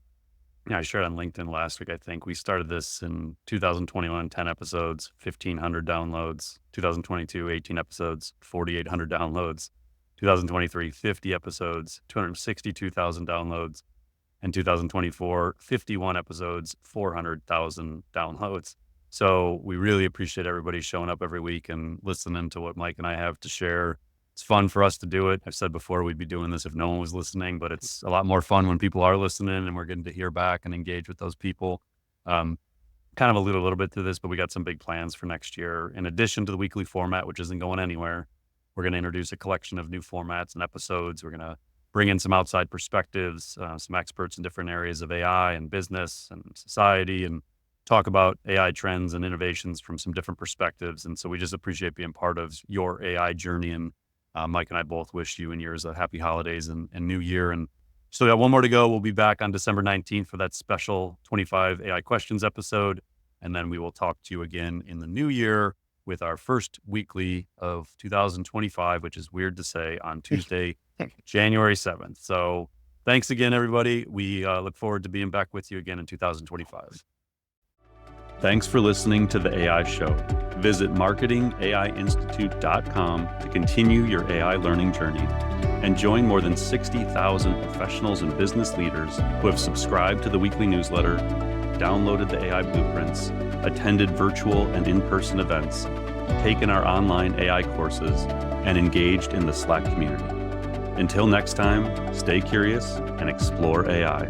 I shared on LinkedIn last week, I think. We started this in 2021, 10 episodes, 1,500 downloads. 2022, 18 episodes, 4,800 downloads. 2023, 50 episodes, 262,000 downloads. And 2024, 51 episodes, 400,000 downloads. So we really appreciate everybody showing up every week and listening to what Mike and I have to share. It's fun for us to do it. I've said before, we'd be doing this if no one was listening, but it's a lot more fun when people are listening and we're getting to hear back and engage with those people. Kind of allude a little bit to this, but we got some big plans for next year. In addition to the weekly format, which isn't going anywhere, we're going to introduce a collection of new formats and episodes. We're going to bring in some outside perspectives, some experts in different areas of AI and business and society, and talk about AI trends and innovations from some different perspectives. And so we just appreciate being part of your AI journey. And Mike and I both wish you and yours a happy holidays and new year. And still got one more to go. We'll be back on December 19th for that special 25 AI questions episode. And then we will talk to you again in the new year with our first weekly of 2025, which is weird to say, on Tuesday, January 7th. So thanks again, everybody. We look forward to being back with you again in 2025. Thanks for listening to The AI Show. Visit marketingaiinstitute.com to continue your AI learning journey and join more than 60,000 professionals and business leaders who have subscribed to the weekly newsletter, downloaded the AI blueprints, attended virtual and in-person events, taken our online AI courses, and engaged in the Slack community. Until next time, stay curious and explore AI.